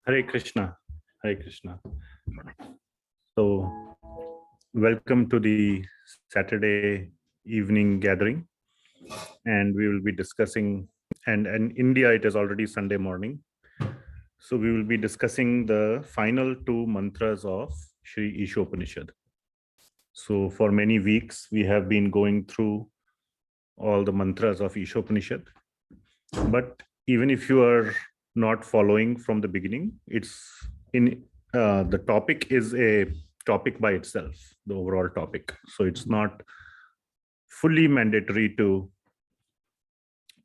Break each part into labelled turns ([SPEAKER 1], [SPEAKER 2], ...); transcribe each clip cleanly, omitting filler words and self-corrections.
[SPEAKER 1] Hare Krishna, Hare Krishna. So, welcome to the Saturday evening gathering, and we will be discussing. And in India, it is already Sunday morning, so we will be discussing the final two mantras of Śrī Īśopaniṣad. So, for many weeks, we have been going through all the mantras of Īśopaniṣad, but even if you are not following from the beginning, it's in the topic is a topic by itself, the overall topic. So it's not fully mandatory to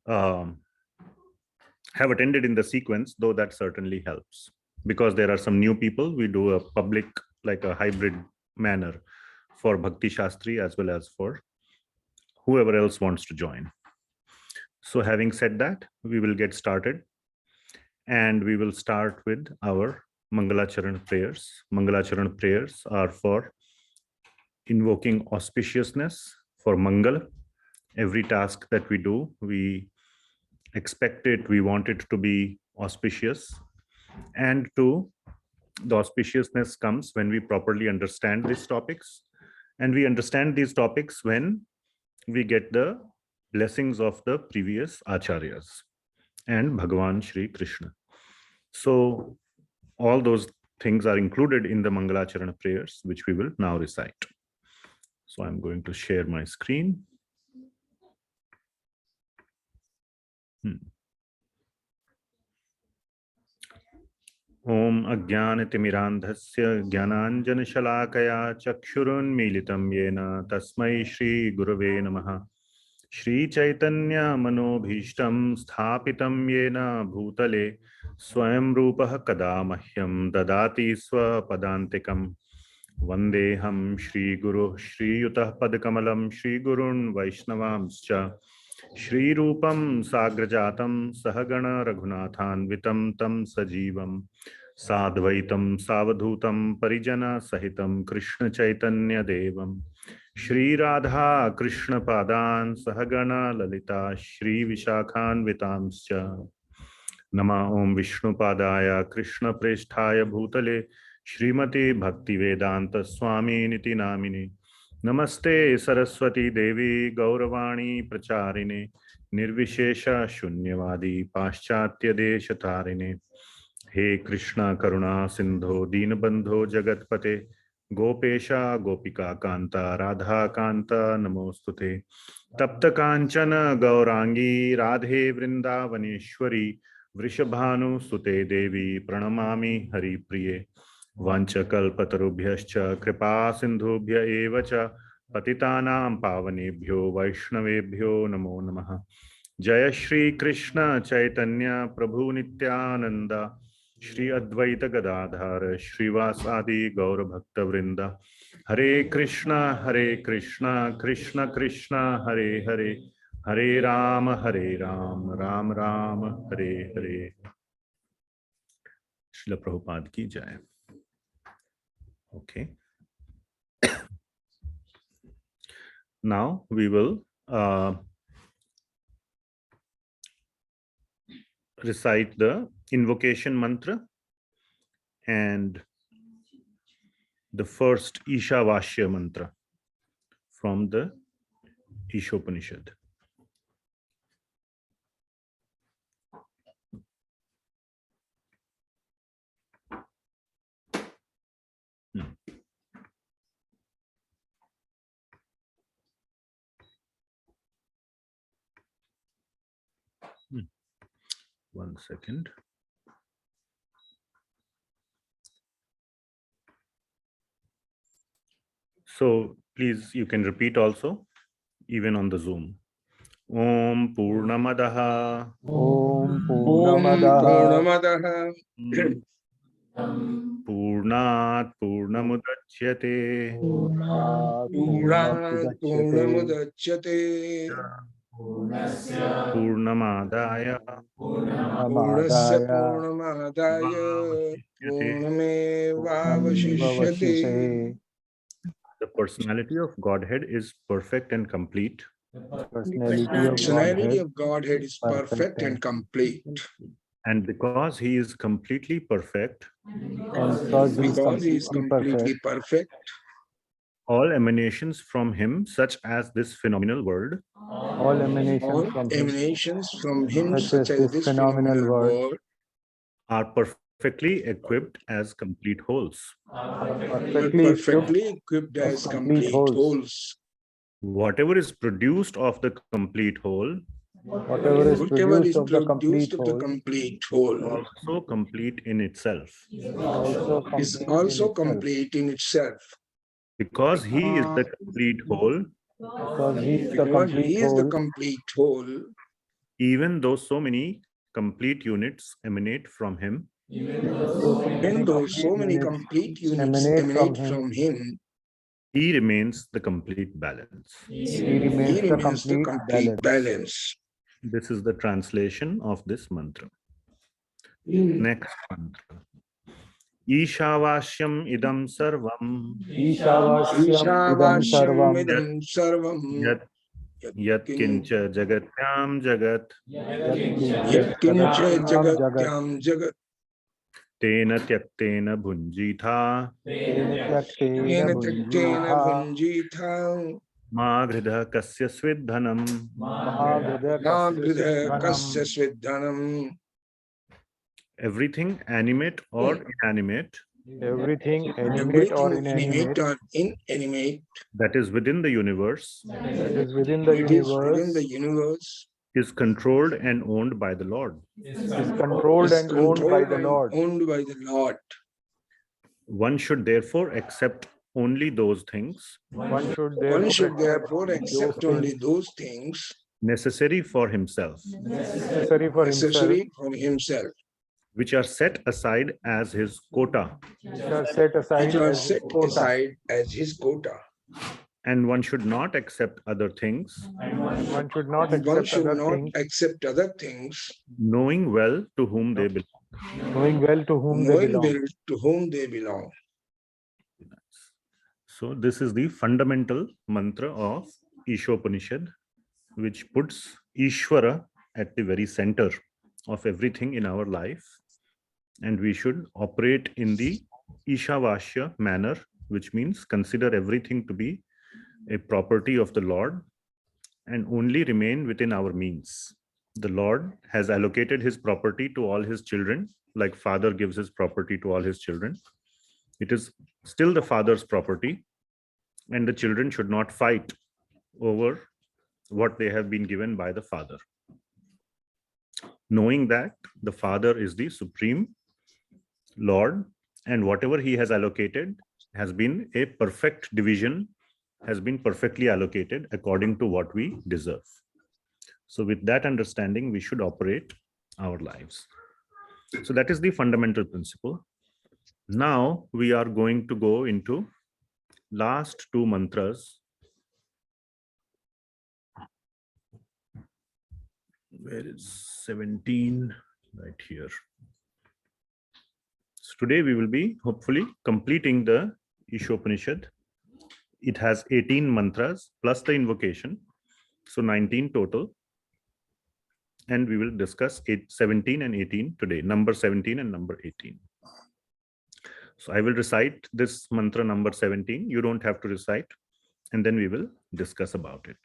[SPEAKER 1] have attended in the sequence, though that certainly helps. Because there are some new people, we do a public, like a hybrid manner for Bhakti Shastri as well as for whoever else wants to join. So having said that, we will get started. And we will start with our Mangalacharan prayers. Mangalacharan prayers are for invoking auspiciousness, for Mangal. Every task that we do, we expect it, we want it to be auspicious. And the auspiciousness comes when we properly understand these topics. And we understand these topics when we get the blessings of the previous acharyas and Bhagavan Shri Krishna. So all those things are included in the Mangalacharan prayers, which we will now recite. So I'm going to share my screen. Om Ajnanatimirandhasya Jnananjanashalakaya Chakshurunmilitam Yena Tasmai Shri Gurave Namaha. Śrī Caitanya Manobhishtam Sthapitam Yena Bhutale Swayam Rupah Kada Mahyam Dadati Swapadantikam. Vandeham Shri Guru Shri Yutah Padkamalam Shri Gurun Vaishnavamscha Shri Rupam Sagrajatam Sahagana Raghunathanvitam Tam Sajivam Sadvaitam Savadhutam Parijana Sahitam Krishna Chaitanya Devam Shri Radha Krishna Padan Sahagana Lalita Shri Vishakhan Vitamscha Nama Om Vishnu Padaya Krishna Preshthaya Bhutale Shrimati Bhakti Vedanta Swami Niti Namini Namaste Saraswati Devi Gauravani Pracharine Nirvishesha Shunyavadi Paschatya Deshatarine He Krishna Karuna Sindho Deenabandho Jagatpate Gopesha Gopika Kanta Radha Kanta Namostute Tapta Kanchana Gaurangi Radhe Vrindavaneshwari Vrishabhanu Sute Devi Pranamami Hari Priye Vanchakalpatarubhyascha Kripa Sindhubhya Evacha Patitanam Pavanebhyo Vaishnavebhyo Namo Namaha. Jaya Shri Krishna Chaitanya Prabhu Nityananda Shri Advaita Gadadhar Shrivasadi Gaura Bhakta Vrinda Hare Krishna Krishna Krishna Hare Hare Hare Rama Ram Rama Hare Hare. Srila Prabhupada ki jai. Okay. Now we will recite the invocation mantra and the first Ishavashya mantra from the Īśopaniṣad. One second. So please, you can repeat also, even on the Zoom. Om Purnamadaha.
[SPEAKER 2] Om Purnamadaha.
[SPEAKER 1] Purnat Purnamudachyate.
[SPEAKER 2] Purnat Purnamudachyate.
[SPEAKER 1] Purnamadaya.
[SPEAKER 2] Purnasya Purnamadaya. Purnamevavashishyate.
[SPEAKER 1] The personality of Godhead is perfect and complete.
[SPEAKER 2] The personality of Godhead is perfect and complete.
[SPEAKER 1] And because he is completely perfect,
[SPEAKER 2] And because he is completely perfect,
[SPEAKER 1] all emanations from him, such as this phenomenal world,
[SPEAKER 2] all emanations from him, such as this phenomenal world,
[SPEAKER 1] are perfectly equipped as complete wholes.
[SPEAKER 2] are perfectly equipped as complete wholes.
[SPEAKER 1] Whatever is produced of the complete whole,
[SPEAKER 2] Whatever is produced of the complete whole,
[SPEAKER 1] also complete in itself.
[SPEAKER 2] is also complete in itself.
[SPEAKER 1] Because he is the complete whole,
[SPEAKER 2] Because he is the complete whole,
[SPEAKER 1] even though so many complete units emanate from him,
[SPEAKER 2] even though so many complete units emanate from him,
[SPEAKER 1] he remains the complete balance.
[SPEAKER 2] he remains the complete balance.
[SPEAKER 1] This is the translation of this mantra. Next mantra. Ishavashyam idam sarvam.
[SPEAKER 2] Ishavashyam idam sarvam.
[SPEAKER 1] Yat kincha jagatyam jagat.
[SPEAKER 2] Yat kincha jagatyam jagat.
[SPEAKER 1] Tena tyaktena bhunjitha.
[SPEAKER 2] Tena tyaktena bhunjitha.
[SPEAKER 1] Magridha kasya svidhanam.
[SPEAKER 2] Magridha kasya svidhanam.
[SPEAKER 1] Everything animate or inanimate,
[SPEAKER 2] Everything animate or inanimate,
[SPEAKER 1] that is within the universe, is controlled and owned by the Lord. One should therefore accept only those things necessary for himself, which are set aside as his quota. And one should not accept other things, knowing well to whom they belong. So this is the fundamental mantra of Īśopaniṣad, which puts Ishvara at the very center of everything in our life. And we should operate in the Ishavasya manner, which means consider everything to be a property of the Lord and only remain within our means. The Lord has allocated his property to all his children, like father gives his property to all his children. It is still the father's property, and the children should not fight over what they have been given by the father. Knowing that the father is the supreme Lord, and whatever he has allocated has been a perfect division, has been perfectly allocated according to what we deserve. So with that understanding, we should operate our lives. So that is the fundamental principle. Now we are going to go into last two mantras. Where is 17? Right here. So today we will be hopefully completing the Īśopaniṣad. It has 18 mantras plus the invocation, so 19 total. And we will discuss 17 and 18 today, number 17 and number 18. So I will recite this mantra number 17. You don't have to recite, and then we will discuss about it.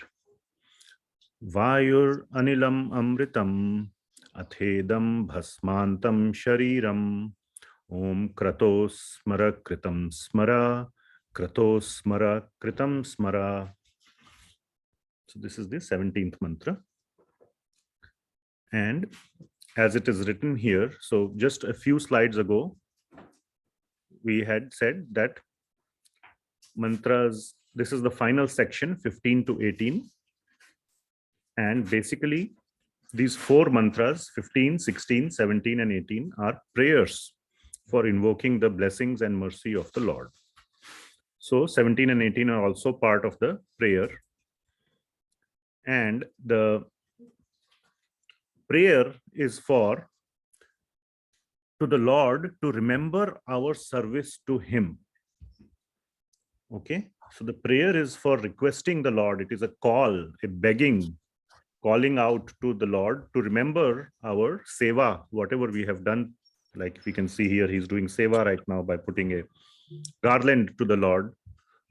[SPEAKER 1] Vayur anilam amritam athedam bhasmantam shariram om kratos smara kritam smara kratos smara kritam smara. So this is the 17th mantra. And as it is written here, so just a few slides ago, we had said that mantras, this is the final section, 15 to 18. And basically, these four mantras, 15, 16, 17, and 18, are prayers for invoking the blessings and mercy of the Lord. So 17 and 18 are also part of the prayer. And the prayer is to the Lord to remember our service to him. Okay, so the prayer is for requesting the Lord. It is a call, a begging calling out to the Lord to remember our seva, whatever we have done. Like we can see here, he's doing seva right now by putting a garland to the Lord.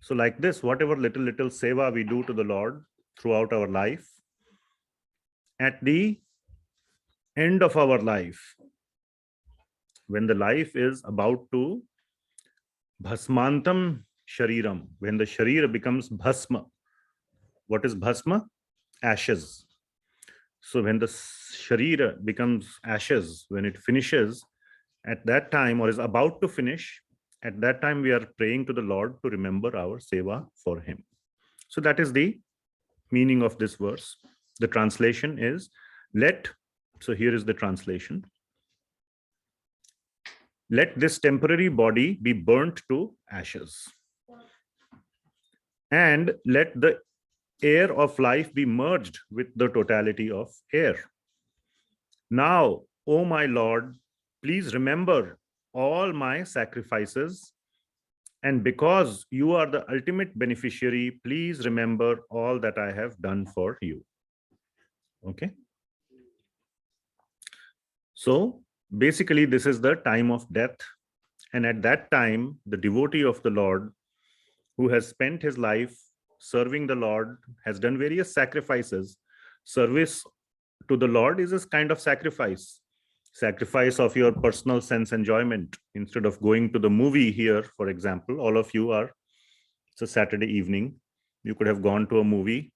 [SPEAKER 1] So like this, whatever little seva we do to the Lord throughout our life, at the end of our life, when the life is about to bhasmantam shariram, when the sharira becomes bhasma. What is bhasma? Ashes. So when the sharira becomes ashes, when it finishes, at that time, or is about to finish, at that time we are praying to the Lord to remember our seva for him. So that is the meaning of this verse. The translation is, so here is the translation. Let this temporary body be burnt to ashes. And let the air of life be merged with the totality of air. Now, O my Lord, please remember all my sacrifices. And because you are the ultimate beneficiary, please remember all that I have done for you. Okay. So basically, this is the time of death. And at that time, the devotee of the Lord who has spent his life serving the Lord has done various sacrifices. Service to the Lord is a kind of sacrifice of your personal sense enjoyment. Instead of going to the movie here, for example, all of you are, it's a Saturday evening, you could have gone to a movie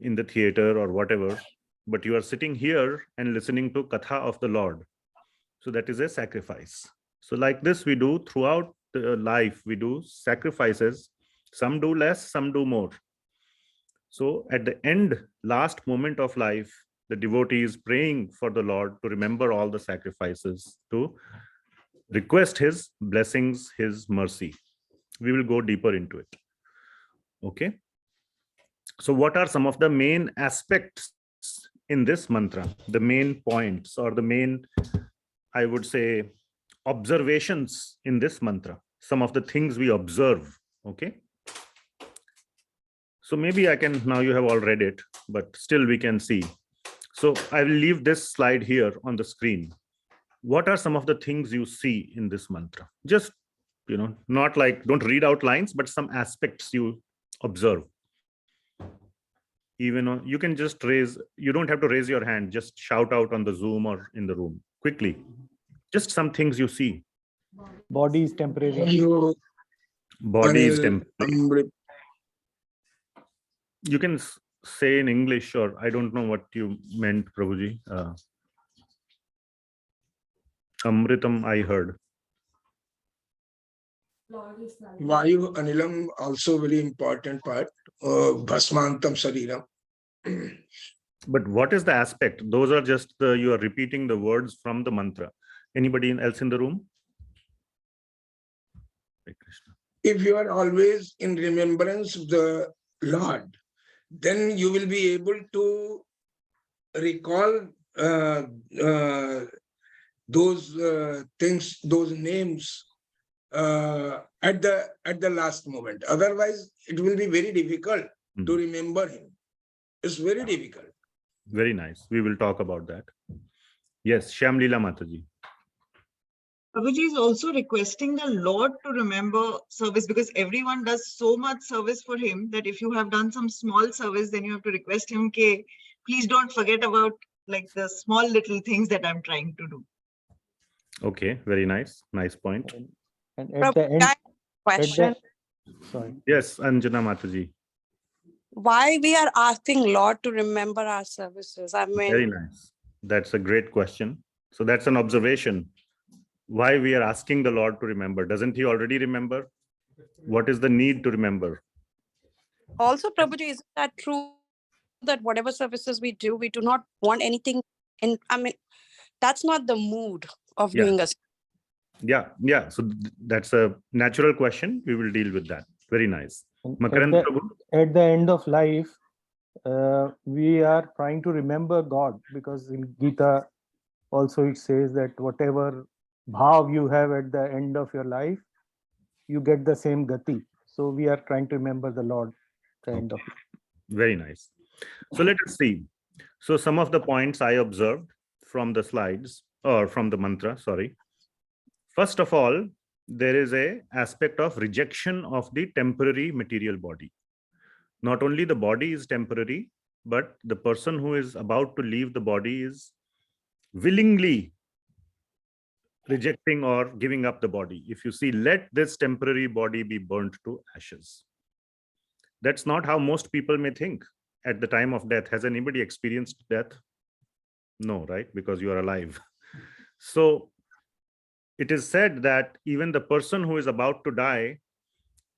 [SPEAKER 1] in the theater or whatever, but you are sitting here and listening to Katha of the Lord. So that is a sacrifice. So like this, we do throughout the life, we do sacrifices. Some do less, some do more. So at the end, last moment of life, the devotee is praying for the Lord to remember all the sacrifices, to request his blessings, his mercy. We will go deeper into it. Okay. So what are some of the main aspects in this mantra, the main points, or the main, I would say, observations in this mantra? Some of the things we observe. Okay. So maybe I can, now you have all read it, but still we can see. So I will leave this slide here on the screen. What are some of the things you see in this mantra? Just, not like, don't read out lines, but some aspects you observe. Even you can just you don't have to raise your hand, just shout out on the Zoom or in the room quickly. Just some things you see.
[SPEAKER 2] Body is temporary.
[SPEAKER 1] Body is temporary. You can say in English, or I don't know what you meant, Prabhuji. Amritam, I heard.
[SPEAKER 3] Vayu Anilam, also very important part. Bhasmantam Shariram.
[SPEAKER 1] But what is the aspect? Those are just you are repeating the words from the mantra. Anybody else in the room?
[SPEAKER 3] If you are always in remembrance of the Lord, then you will be able to recall those things, those names at the last moment. Otherwise, it will be very difficult to remember him. It's very difficult.
[SPEAKER 1] Very nice. We will talk about that. Yes, Shyamlila Mataji.
[SPEAKER 4] Prabhuji is also requesting the Lord to remember service, because everyone does so much service for him that if you have done some small service, then you have to request him, okay, please don't forget about like the small little things that I'm trying to do.
[SPEAKER 1] Okay, very nice. Nice point.
[SPEAKER 2] And at the end,
[SPEAKER 5] question.
[SPEAKER 2] Sorry.
[SPEAKER 1] Yes, Anjana Mataji.
[SPEAKER 5] Why we are asking Lord to remember our services? I mean,
[SPEAKER 1] very nice. That's a great question. So that's an observation. Why we are asking the Lord to remember? Doesn't he already remember? What is the need to remember?
[SPEAKER 5] Also, Prabhuji, isn't that true that whatever services we do not want anything in, I mean, that's not the mood of doing us.
[SPEAKER 1] Yeah. So that's a natural question. We will deal with that. Very nice.
[SPEAKER 2] At the end of life, we are trying to remember God, because in Gita also it says that whatever bhav you have at the end of your life, you get the same gati. So we are trying to remember the Lord at the end of life.
[SPEAKER 1] Very nice. So let us see. So some of the points I observed from the slides or from the mantra, sorry. First of all, there is a aspect of rejection of the temporary material body. Not only the body is temporary, but the person who is about to leave the body is willingly rejecting or giving up the body. If you see, let this temporary body be burnt to ashes. That's not how most people may think at the time of death. Has anybody experienced death? No, right? Because you are alive. So it is said that even the person who is about to die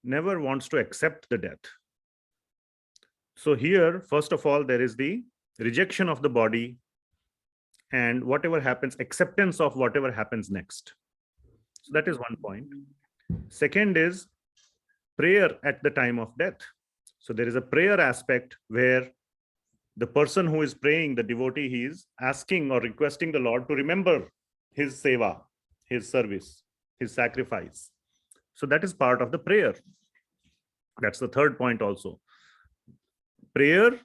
[SPEAKER 1] never wants to accept the death. So here, first of all, there is the rejection of the body and whatever happens, acceptance of whatever happens next. So that is one point. Second is prayer at the time of death. So there is a prayer aspect where the person who is praying, the devotee, he is asking or requesting the Lord to remember his seva, his service, his sacrifice. So that is part of the prayer. That's the third point also. Prayer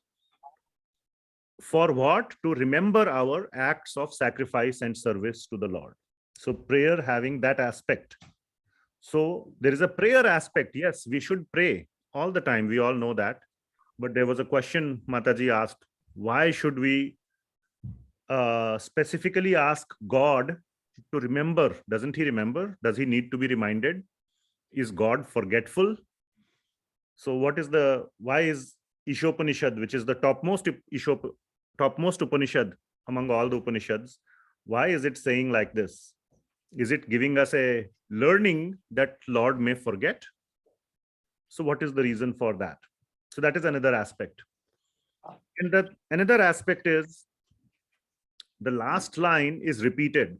[SPEAKER 1] for what? To remember our acts of sacrifice and service to the Lord. So prayer having that aspect. So there is a prayer aspect. Yes, we should pray all the time. We all know that. But there was a question Mataji asked, why should we specifically ask God to remember? Doesn't he remember? Does he need to be reminded? Is God forgetful? So why is Īśopaniṣad, which is the topmost Upanishad among all the Upanishads, why is it saying like this? Is it giving us a learning that Lord may forget? So what is the reason for that? So that is another aspect. And another aspect is the last line is repeated.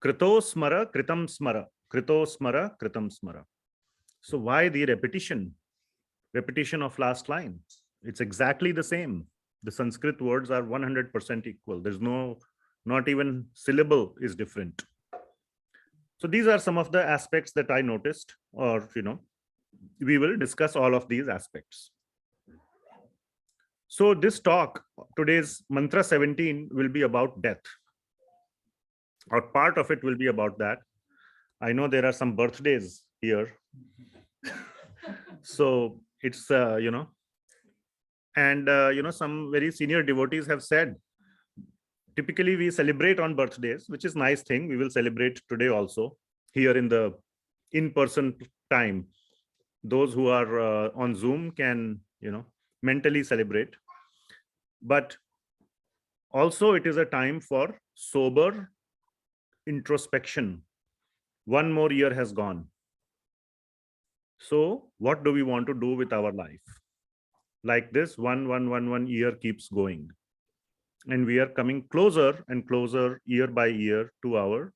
[SPEAKER 1] Krito smara, kritam smara. Krito smara, kritam smara. So why the repetition? Repetition of last line. It's exactly the same. The Sanskrit words are 100% equal. There's not even syllable is different. So these are some of the aspects that I noticed, or, we will discuss all of these aspects. So this talk, today's mantra 17 will be about death, or part of it will be about that. I know there are some birthdays here. So it's, and, some very senior devotees have said, typically we celebrate on birthdays, which is a nice thing. We will celebrate today also here in the in-person time. Those who are on Zoom can, mentally celebrate. But also it is a time for sober introspection. One more year has gone. So what do we want to do with our life? Like this, one year keeps going. And we are coming closer and closer year by year to our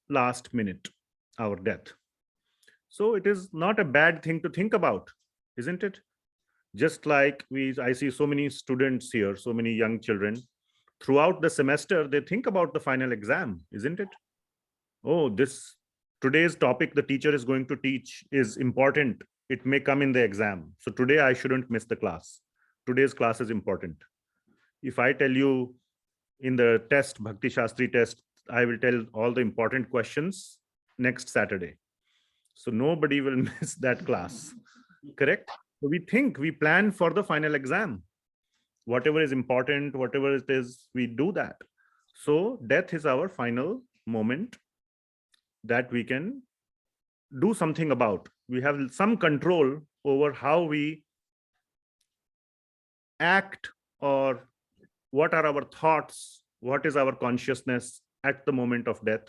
[SPEAKER 1] last minute, our death. So it is not a bad thing to think about, isn't it? Just like I see so many students here, so many young children, throughout the semester, they think about the final exam, isn't it? Oh, today's topic the teacher is going to teach is important. It may come in the exam. So today I shouldn't miss the class. Today's class is important. If I tell you in the test, Bhakti Shastri test, I will tell all the important questions next Saturday. So nobody will miss that class, correct? So we plan for the final exam. Whatever is important, whatever it is, we do that. So death is our final moment that we can do something about. We have some control over how we act, or what are our thoughts, what is our consciousness at the moment of death.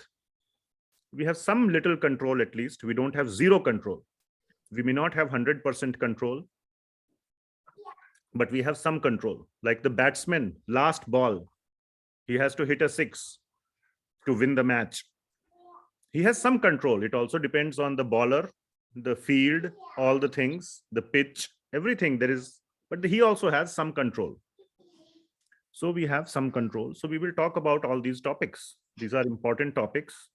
[SPEAKER 1] We have some little control, at least. We don't have zero control. We may not have 100% control, but we have some control. Like the batsman, last ball, he has to hit a 6 to win the match. He has some control. It also depends on the bowler, the field, all the things, the pitch, everything there is, but he also has some control. So we have some control. So we will talk about all these topics. These are important topics.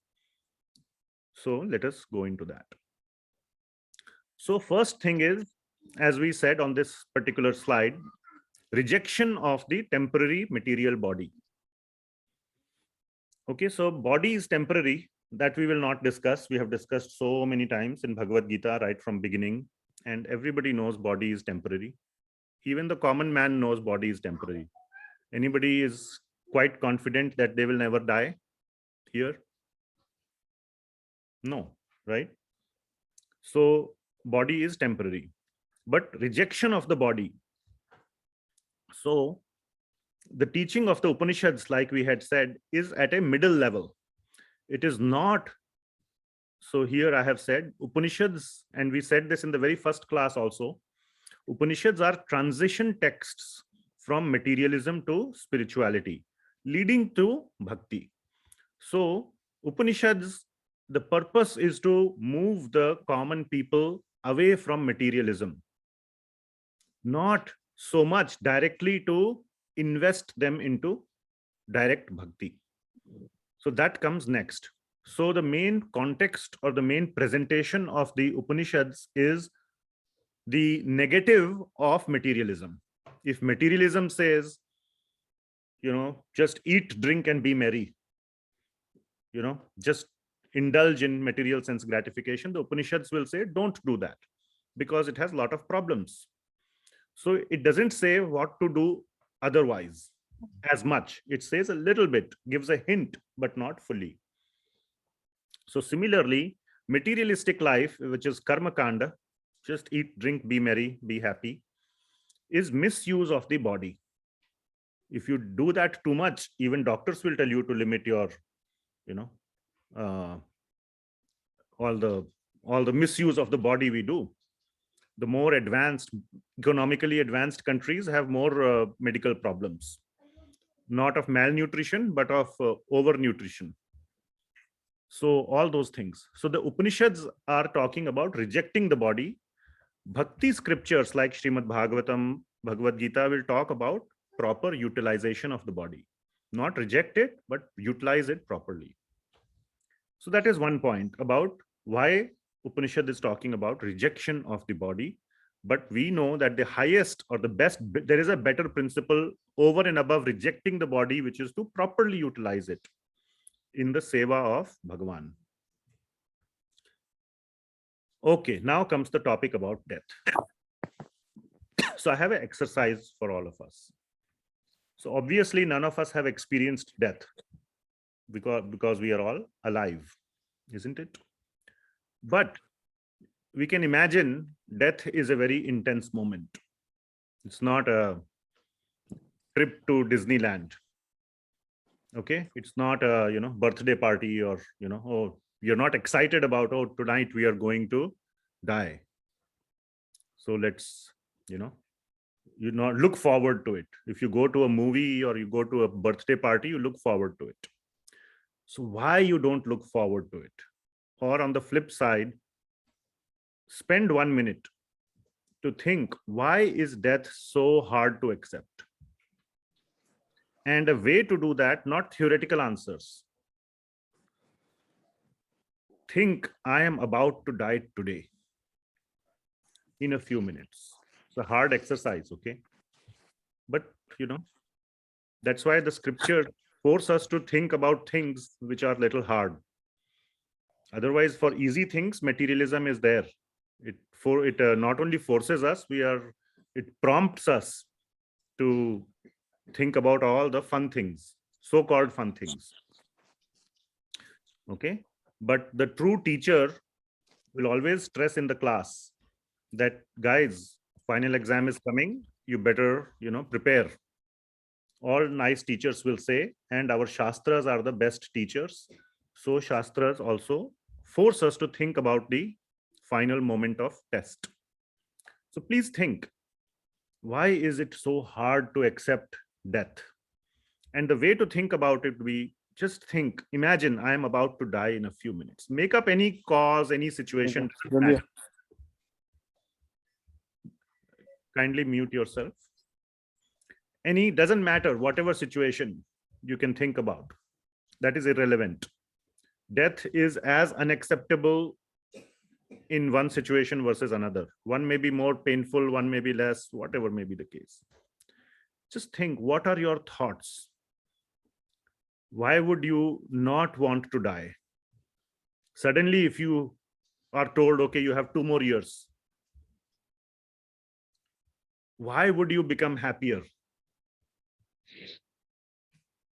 [SPEAKER 1] So let us go into that. So first thing is, as we said on this particular slide, rejection of the temporary material body. Okay, so body is temporary. That we will not discuss. We have discussed so many times in Bhagavad Gita right from beginning, and everybody knows body is temporary. Even the common man knows body is temporary. Anybody is quite confident that they will never die here? No, right? So body is temporary, but rejection of the body. So the teaching of the Upanishads, like we had said, is at a middle level. It is not. So here I have said Upanishads, and we said this in the very first class also. Upanishads are transition texts from materialism to spirituality, leading to bhakti. So Upanishads, the purpose is to move the common people away from materialism, not so much directly to invest them into direct bhakti. So that comes next. So the main context or the main presentation of the Upanishads is the negative of materialism. If materialism says, just eat, drink, and be merry, just indulge in material sense gratification, the Upanishads will say, don't do that, because it has a lot of problems. So it doesn't say what to do otherwise as much. It says a little bit, gives a hint, but not fully. So similarly, materialistic life, which is karma kanda, just eat, drink, be merry, be happy, is misuse of the body. If you do that too much, even doctors will tell you to limit your, all the misuse of the body we do. The more advanced, economically advanced countries have more medical problems, not of malnutrition, but of overnutrition. So all those things. So the Upanishads are talking about rejecting the body. Bhakti scriptures like Srimad Bhagavatam, Bhagavad Gita will talk about proper utilization of the body. Not reject it, but utilize it properly. So that is one point about why Upanishad is talking about rejection of the body. But we know that the highest or the best, there is a better principle over and above rejecting the body, which is to properly utilize it in the seva of Bhagavan. Okay, now comes the topic about death. So I have an exercise for all of us. So obviously none of us have experienced death because we are all alive, isn't it? But we can imagine death is a very intense moment. It's not a trip to Disneyland. Okay, it's not a birthday party, or oh, you're not excited about, oh, tonight we are going to die, so let's not look forward to it. If you go to a movie or you go to a birthday party, you look forward to it. So why you don't look forward to it? Or on the flip side, spend 1 minute to think, why is death so hard to accept? And a way to do that, not theoretical answers. Think, I am about to die today in a few minutes. It's a hard exercise, okay? But, that's why the scripture forces us to think about things which are little hard. Otherwise, for easy things, materialism is there. It not only forces us, it prompts us to think about all the fun things, so-called fun things. Okay, but the true teacher will always stress in the class that, guys, final exam is coming, you better prepare. All nice teachers will say, and our shastras are the best teachers, so shastras also force us to think about the final moment of test. So please think, why is it so hard to accept death? And the way to think about it, we just think, imagine I am about to die in a few minutes. Make up any cause, any situation. Kindly mute yourself. Doesn't matter, whatever situation you can think about, that is irrelevant. Death is as unacceptable in one situation versus another. One may be more painful, one may be less, whatever may be the case. Just think, what are your thoughts? Why would you not want to die? Suddenly, if you are told, okay, you have 2 more years, why would you become happier?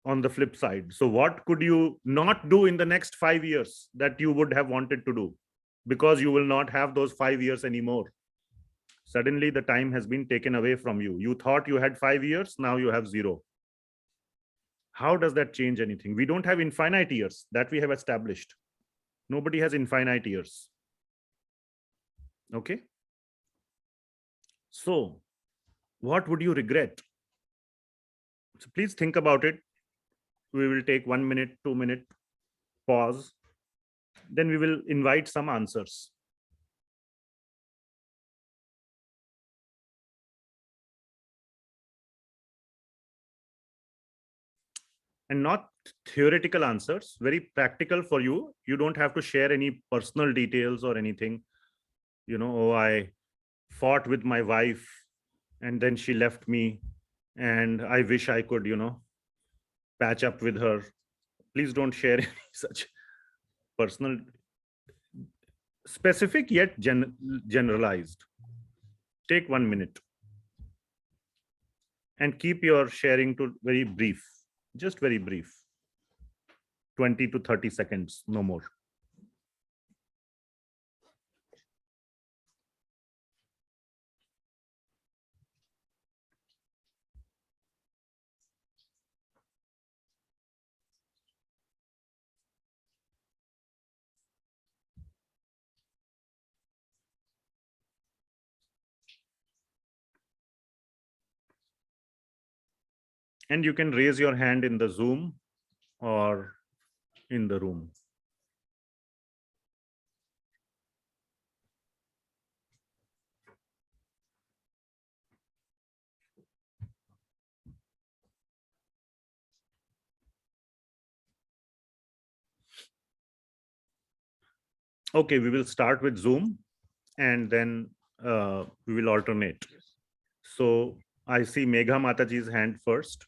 [SPEAKER 1] On the flip side, so what could you not do in the next 5 years that you would have wanted to do? Because you will not have those 5 years anymore. Suddenly the time has been taken away from you. You thought you had 5 years, now you have 0. How does that change anything? We don't have infinite years, that we have established. Nobody has infinite years. Okay. So what would you regret? So please think about it. We will take 1 minute, 2 minute pause. Then we will invite some answers. And not theoretical answers, very practical for you. You don't have to share any personal details or anything. Oh, I fought with my wife and then she left me and I wish I could, patch up with her. Please don't share any such personal, specific yet generalized. Take 1 minute and keep your sharing to very brief, just very brief, 20 to 30 seconds, no more. And you can raise your hand in the Zoom or in the room. Okay, we will start with Zoom and then we will alternate. So I see Megha Mataji's hand first.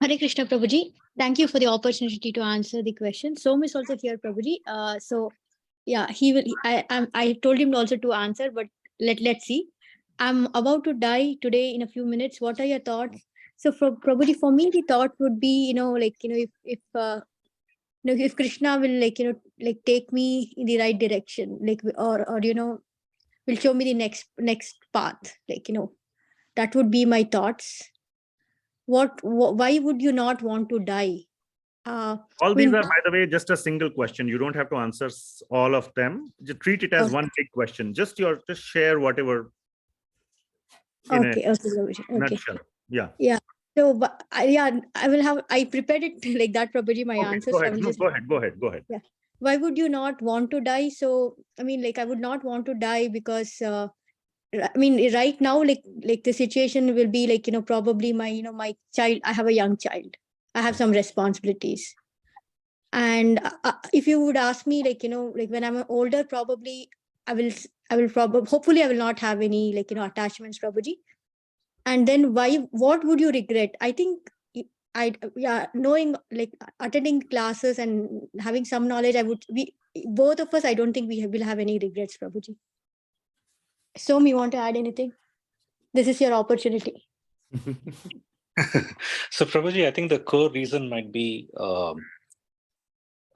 [SPEAKER 6] Hare Krishna, Prabhuji. Thank you for the opportunity to answer the question. Som is also here, Prabhuji. So yeah, he will. I told him also to answer, but let's see. I'm about to die today in a few minutes. What are your thoughts? So for Prabhuji, for me, the thought would be, if Krishna will take me in the right direction, or will show me the next path, that would be my thoughts. Why would you not want to die?
[SPEAKER 1] All these are, by the way, just a single question. You don't have to answer all of them. Just treat it as one big question. Just share whatever.
[SPEAKER 6] Okay.
[SPEAKER 1] Nutshell. Yeah.
[SPEAKER 6] So I prepared it like that, Prabhuji, my answer.
[SPEAKER 1] Go ahead.
[SPEAKER 6] Yeah. Why would you not want to die? So, I would not want to die because, right now, the situation will be probably my child, I have a young child. I have some responsibilities. And if you would ask me, when I'm older, probably hopefully I will not have any, attachments, Prabhuji. And then what would you regret? I think knowing, attending classes and having some knowledge, both of us, I don't think we will have any regrets, Prabhuji. So, you want to add anything? This is your opportunity.
[SPEAKER 7] So, Prabhuji, I think the core reason might be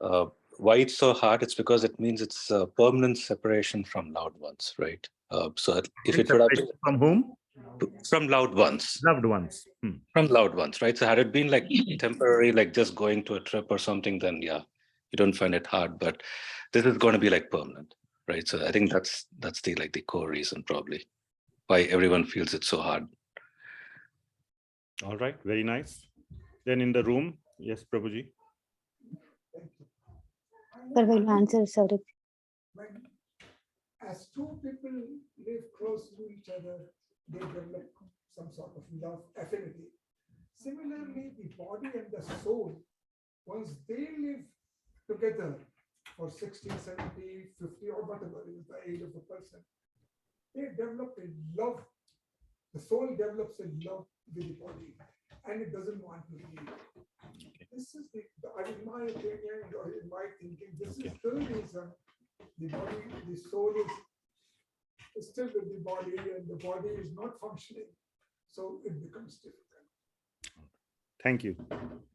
[SPEAKER 7] why it's so hard. It's because it means it's a permanent separation from loved ones, right? So, if it would have been
[SPEAKER 1] from whom?
[SPEAKER 7] From loved ones.
[SPEAKER 1] Loved ones.
[SPEAKER 7] From loved ones, right? So, had it been like temporary, like just going to a trip or something, then yeah, you don't find it hard. But this is going to be like permanent, right? So, I think that's the core reason probably why everyone feels it's so hard.
[SPEAKER 1] All right, very nice. Then in the room, yes, Prabhuji.
[SPEAKER 6] Answer, sorry.
[SPEAKER 8] As two people live close to each other, they develop some sort of love affinity. Similarly, the body and the soul, once they live together for 60, 70, 50, or whatever is the age of a person, they develop a love the soul develops a love with the body and it doesn't want to leave. This is in my opinion, or in my thinking, this is the reason the body, the soul is still with the body and the body is not functioning. So it becomes difficult.
[SPEAKER 1] Thank you.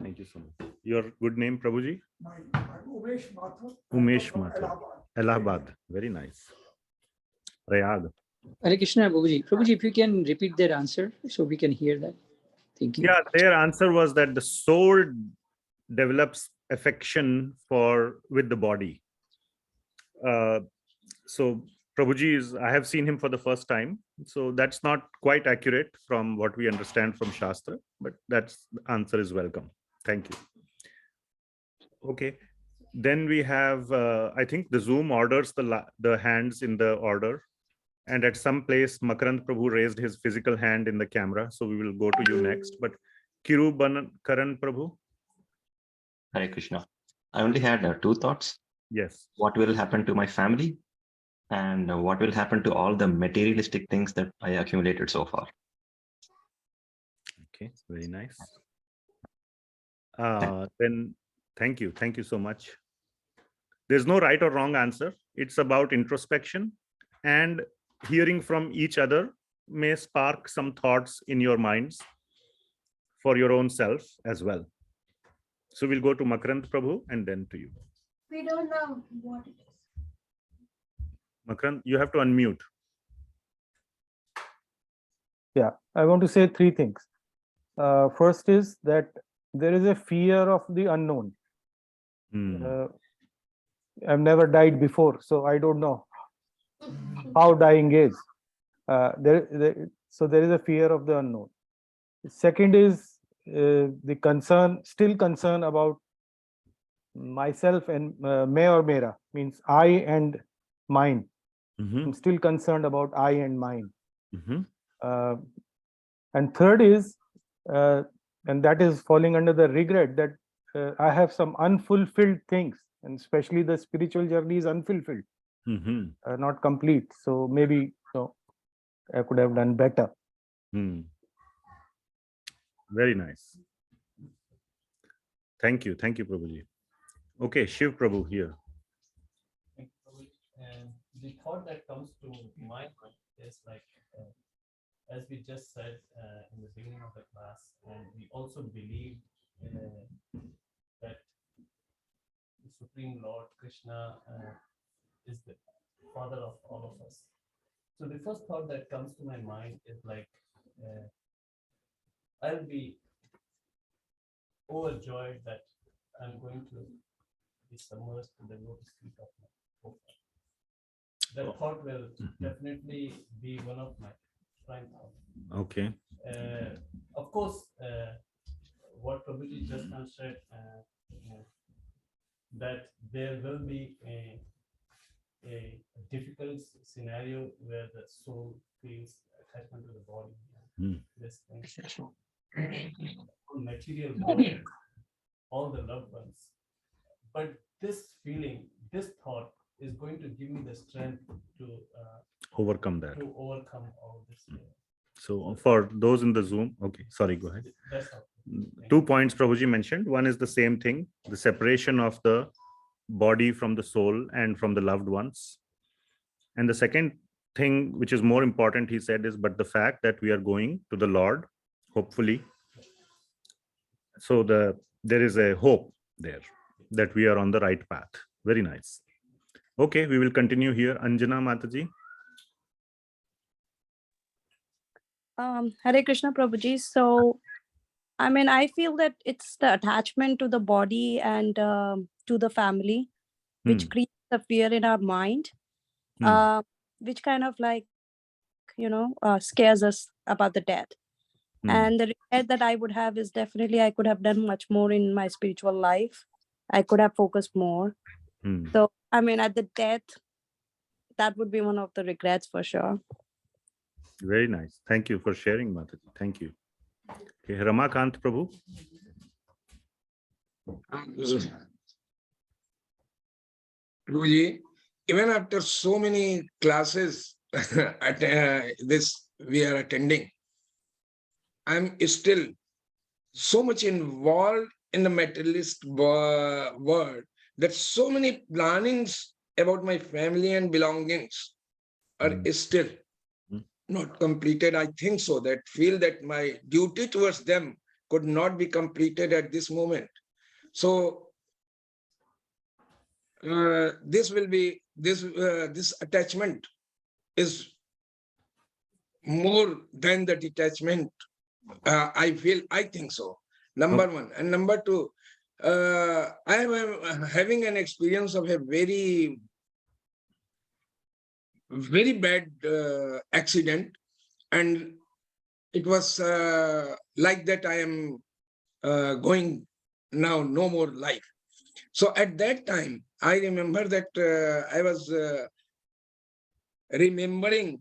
[SPEAKER 1] Thank you so much. Your good name, Prabhuji?
[SPEAKER 8] I'm Umesh Mathur.
[SPEAKER 1] Umesh
[SPEAKER 8] from
[SPEAKER 1] Mathur.
[SPEAKER 8] Allahabad.
[SPEAKER 1] Allahabad. Very nice. Prayag.
[SPEAKER 9] Hare Krishna, Prabhuji. Prabhuji, if you can repeat their answer so we can hear that. Thank you.
[SPEAKER 1] Yeah, their answer was that the soul develops affection with the body. So Prabhuji I have seen him for the first time. So that's not quite accurate from what we understand from Shastra, but the answer is welcome. Thank you. Okay. Then we have, I think the Zoom orders the hands in the order. And at some place, Makarand Prabhu raised his physical hand in the camera. So we will go to you next. But Kiru Karan Prabhu?
[SPEAKER 10] Hare Krishna. I only had two thoughts.
[SPEAKER 1] Yes.
[SPEAKER 10] What will happen to my family? And what will happen to all the materialistic things that I accumulated so far?
[SPEAKER 1] Okay, very nice. Then thank you. Thank you so much. There's no right or wrong answer. It's about introspection, and hearing from each other may spark some thoughts in your minds for your own self as well. So we'll go to Makarand Prabhu and then to you.
[SPEAKER 11] We don't know what it is.
[SPEAKER 1] Makarand, you have to unmute.
[SPEAKER 2] Yeah, I want to say three things. First is that there is a fear of the unknown. I've never died before, so I don't know how dying is. So there is a fear of the unknown. Second is the still concern about myself and me or mera, means I and mine. I'm still concerned about I and mine. And third is, and that is falling under the regret that I have some unfulfilled things, and especially the spiritual journey is unfulfilled, not complete. So maybe I could have done better.
[SPEAKER 1] Very nice. Thank you. Thank you, Prabhuji. Okay, Shiv Prabhu here.
[SPEAKER 12] And the thought that comes to my mind is like, as we just said in the beginning of the class, and we also believe that the Supreme Lord Krishna is the father of all of us. So the first thought that comes to my mind is like, I'll be overjoyed that I'm going to be submersed in the lotus feet of my Gopal. That thought will definitely be one of my prime thoughts.
[SPEAKER 1] Okay.
[SPEAKER 12] Of course, what Prabhuji just answered, that there will be a difficult scenario where the soul feels attachment to the body. This thing. Material body, all the loved ones. But this feeling, this thought is going to give me the strength to
[SPEAKER 1] overcome that.
[SPEAKER 12] To overcome all this.
[SPEAKER 1] So for those in the Zoom, okay, sorry, go ahead.
[SPEAKER 12] That's all.
[SPEAKER 1] 2 points Prabhuji mentioned. One is the same thing, the separation of the body from the soul and from the loved ones. And the second thing, which is more important, he said, is but the fact that we are going to the Lord, hopefully. So there is a hope there that we are on the right path. Very nice. Okay, we will continue here. Anjana Mataji.
[SPEAKER 5] Hare Krishna Prabhuji. So, I mean, I feel that it's the attachment to the body and to the family, which creates the fear in our mind, which kind of like, scares us about the death. And the regret that I would have is definitely I could have done much more in my spiritual life. I could have focused more. So, I mean, at the death, that would be one of the regrets for sure.
[SPEAKER 1] Very nice. Thank you for sharing, Mataji. Thank you. Okay, Ramakant Prabhu.
[SPEAKER 3] Guruji, even after so many classes at this we are attending, I'm still so much involved in the materialist world that so many plannings about my family and belongings are still not completed. I think so, that feel that my duty towards them could not be completed at this moment. So this will be this attachment is more than the detachment. I think so. Number one. And number two, I am having an experience of a very bad accident, and it was like that I am going now, no more life. So at that time, I remember that I was remembering,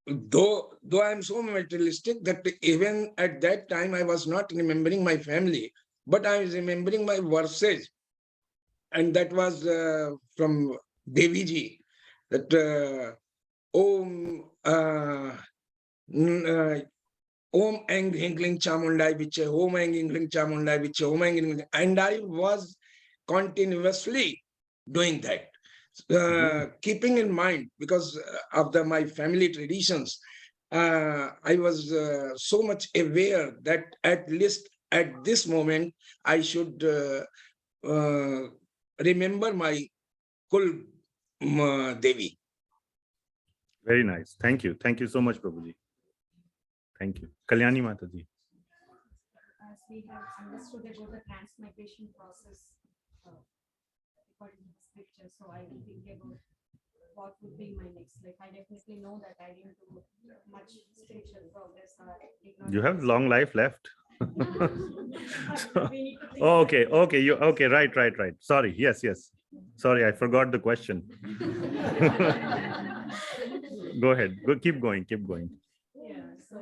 [SPEAKER 3] though I am so materialistic that even at that time I was not remembering my family, but I was remembering my verses, and that was from Devi ji, that Om Om Eng Hinkling Chamundai Viche, Om Eng Hinkling Chamundai Viche, Om Eng Hinkling, and I was continuously doing that. Keeping in mind, because of my family traditions, I was so much aware that at least at this moment I should remember my Kul Devi.
[SPEAKER 1] Very nice. Thank you. Thank you so much, Prabhuji. Thank you. Kalyani Mataji.
[SPEAKER 11] As we have understood about the transmigration process according to the scripture, so I will think about what would be my next life. I definitely know that I didn't do much spiritual progress.
[SPEAKER 1] You have long life left. Okay. Right. Sorry. Yes. Sorry, I forgot the question. Go ahead. Keep going.
[SPEAKER 11] Yeah, so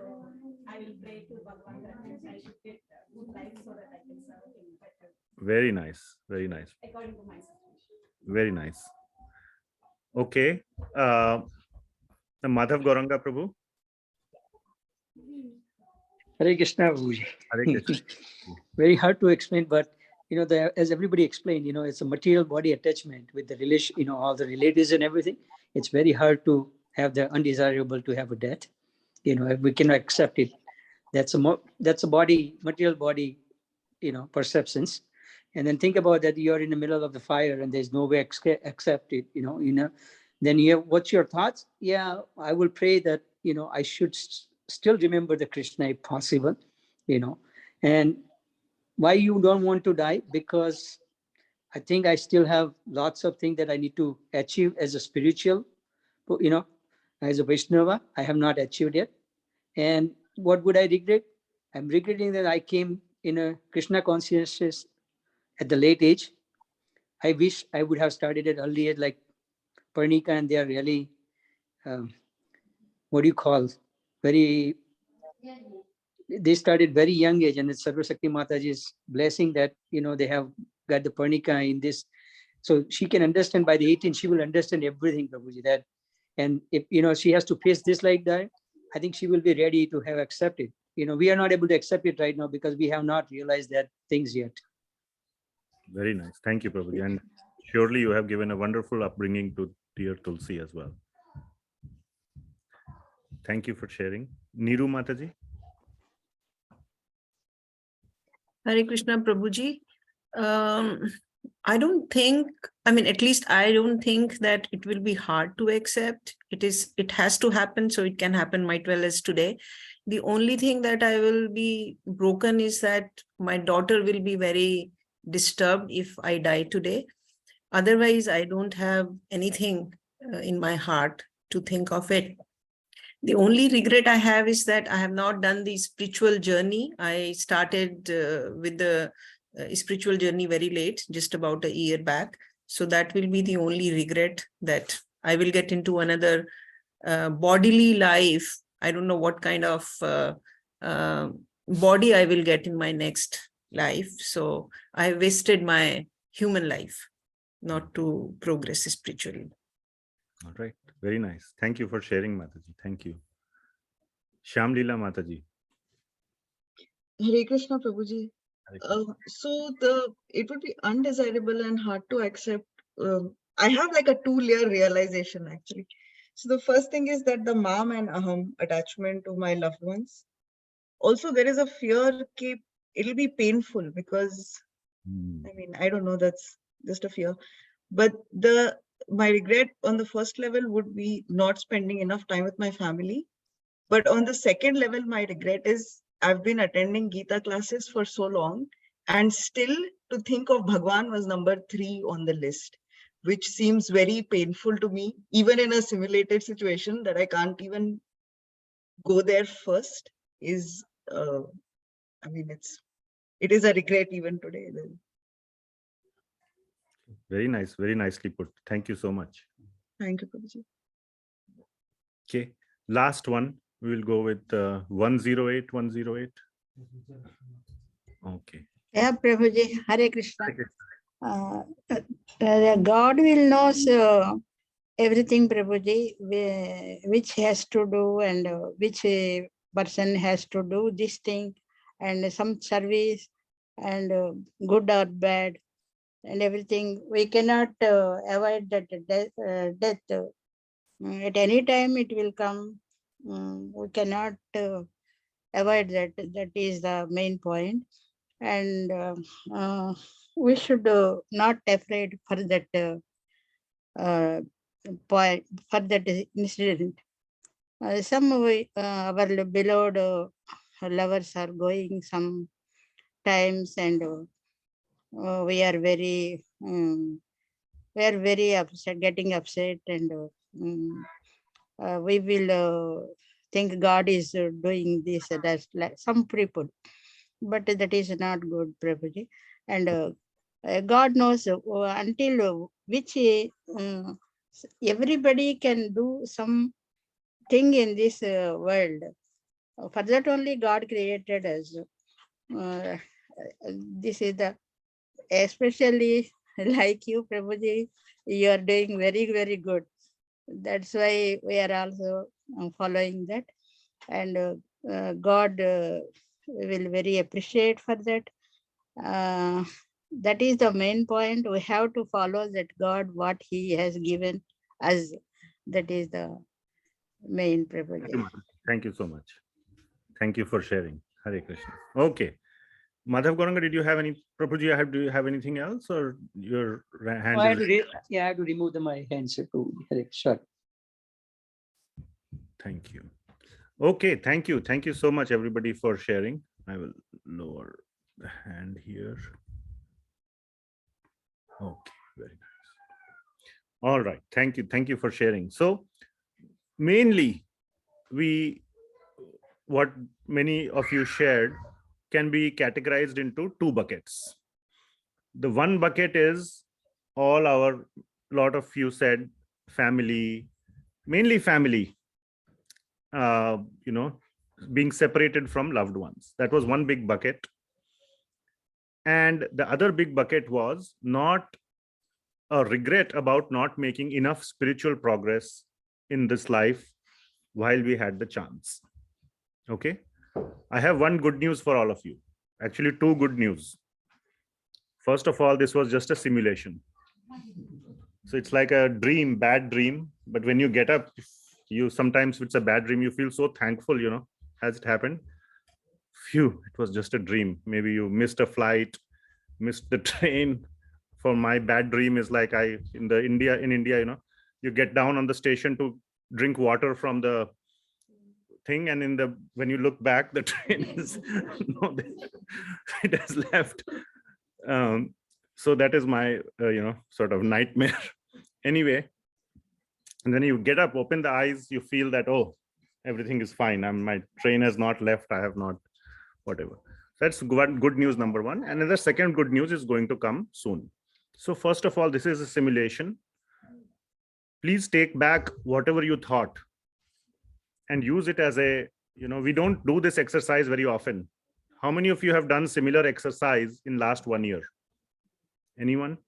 [SPEAKER 11] I will pray to Bhagavan that I should get a good life so that I can serve him better.
[SPEAKER 1] Very nice.
[SPEAKER 11] According to my situation.
[SPEAKER 1] Very nice. Okay. Madhav Gauranga Prabhu.
[SPEAKER 9] Hare Krishna, Prabhuji.
[SPEAKER 1] Hare Krishna.
[SPEAKER 9] Very hard to explain, but as everybody explained, it's a material body attachment with the relation, all the relatives and everything. It's very hard to have the undesirable to have a death. If we cannot accept it, that's a body, material body, perceptions. And then think about that you're in the middle of the fire and there's no way accept it, then what's your thoughts? Yeah, I will pray that, I should still remember the Krishna if possible, and why you don't want to die? Because I think I still have lots of things that I need to achieve as a spiritual, as a Vaishnava. I have not achieved yet. And what would I regret? I'm regretting that I came in a Krishna consciousness at the late age. I wish I would have started it earlier, like Parnika, and they are really, they started very young age, and it's Sarvasakti Mataji's blessing that, they have got the Parnika in this. So she can understand by the 18, she will understand everything, Prabhuji, that. And if, she has to face this like that, I think she will be ready to have accepted. We are not able to accept it right now because we have not realized that things yet.
[SPEAKER 1] Very nice. Thank you, Prabhuji. And surely you have given a wonderful upbringing to dear Tulsi as well. Thank you for sharing. Niru Mataji.
[SPEAKER 13] Hare Krishna, Prabhuji. I don't think, at least I don't think that it will be hard to accept. It has to happen, so it can happen might well as today. The only thing that I will be broken is that my daughter will be very disturbed if I die today. Otherwise, I don't have anything in my heart to think of it. The only regret I have is that I have not done the spiritual journey. I started with the spiritual journey very late, just about a year back. So that will be the only regret, that I will get into another bodily life. I don't know what kind of body I will get in my next life. So I wasted my human life not to progress spiritually.
[SPEAKER 1] All right. Very nice. Thank you for sharing, Mataji. Thank you. Shyamlila Mataji.
[SPEAKER 4] Hare Krishna, Prabhuji. So it would be undesirable and hard to accept. I have like a 2-layer realization actually. So the first thing is that the mam and aham attachment to my loved ones. Also, there is a fear that it'll be painful because I mean, I don't know, that's just a fear. But my regret on the first level would be not spending enough time with my family. But on the second level, my regret is I've been attending Gita classes for so long, and still to think of Bhagwan was number 3 on the list, which seems very painful to me, even in a simulated situation that I can't even go there first is, I mean, it is a regret even today.
[SPEAKER 1] Very nice, very nicely put. Thank you so much.
[SPEAKER 4] Thank you, Prabhuji.
[SPEAKER 1] Okay, last one. We will go with 108, 108. Okay.
[SPEAKER 14] Yeah, Prabhuji, Hare Krishna. God will know everything, Prabhuji, which has to do and which person has to do this thing and some service and good or bad and everything. We cannot avoid that death. At any time it will come. We cannot avoid that. That is the main point. And we should not afraid for that point, for that incident. Some our beloved lovers are going sometimes, and we are very upset, getting upset, and we will think God is doing this. That's like some people, but that is not good, Prabhuji. And God knows until which everybody can do something in this world. For that only God created us. This is the, especially like you, Prabhuji, you are doing very, very good. That's why we are also following that. And God will very appreciate for that. That is the main point. We have to follow that God, what He has given us. That is the main privilege.
[SPEAKER 1] Thank you so much. Thank you for sharing. Hare Krishna. Okay. Madhav Goranga, did you have any, Prabhuji, do you have anything else, or your hand?
[SPEAKER 9] I have to remove my hands too. Sure.
[SPEAKER 1] Thank you. Okay, thank you. Thank you so much, everybody, for sharing. I will lower the hand here. Okay, very nice. All right, thank you. Thank you for sharing. So mainly, what many of you shared can be categorized into 2 buckets. The one bucket is lot of you said family, mainly family, being separated from loved ones. That was one big bucket. And the other big bucket was not a regret about not making enough spiritual progress in this life while we had the chance. Okay. I have one good news for all of you. Actually, 2 good news. First of all, this was just a simulation. So it's like a dream, bad dream. But when you get up, sometimes it's a bad dream, you feel so thankful, has it happened? Phew, it was just a dream. Maybe you missed a flight, missed the train. For my bad dream is like in India, you get down on the station to drink water from the thing, and when you look back, the train is it has left. So that is my sort of nightmare. Anyway, and then you get up, open the eyes, you feel that, oh, everything is fine. My train has not left. I have not, whatever. That's good news number 1. And the second good news is going to come soon. So first of all, this is a simulation. Please take back whatever you thought and use it as we don't do this exercise very often. How many of you have done similar exercise in last 1 year? Anyone?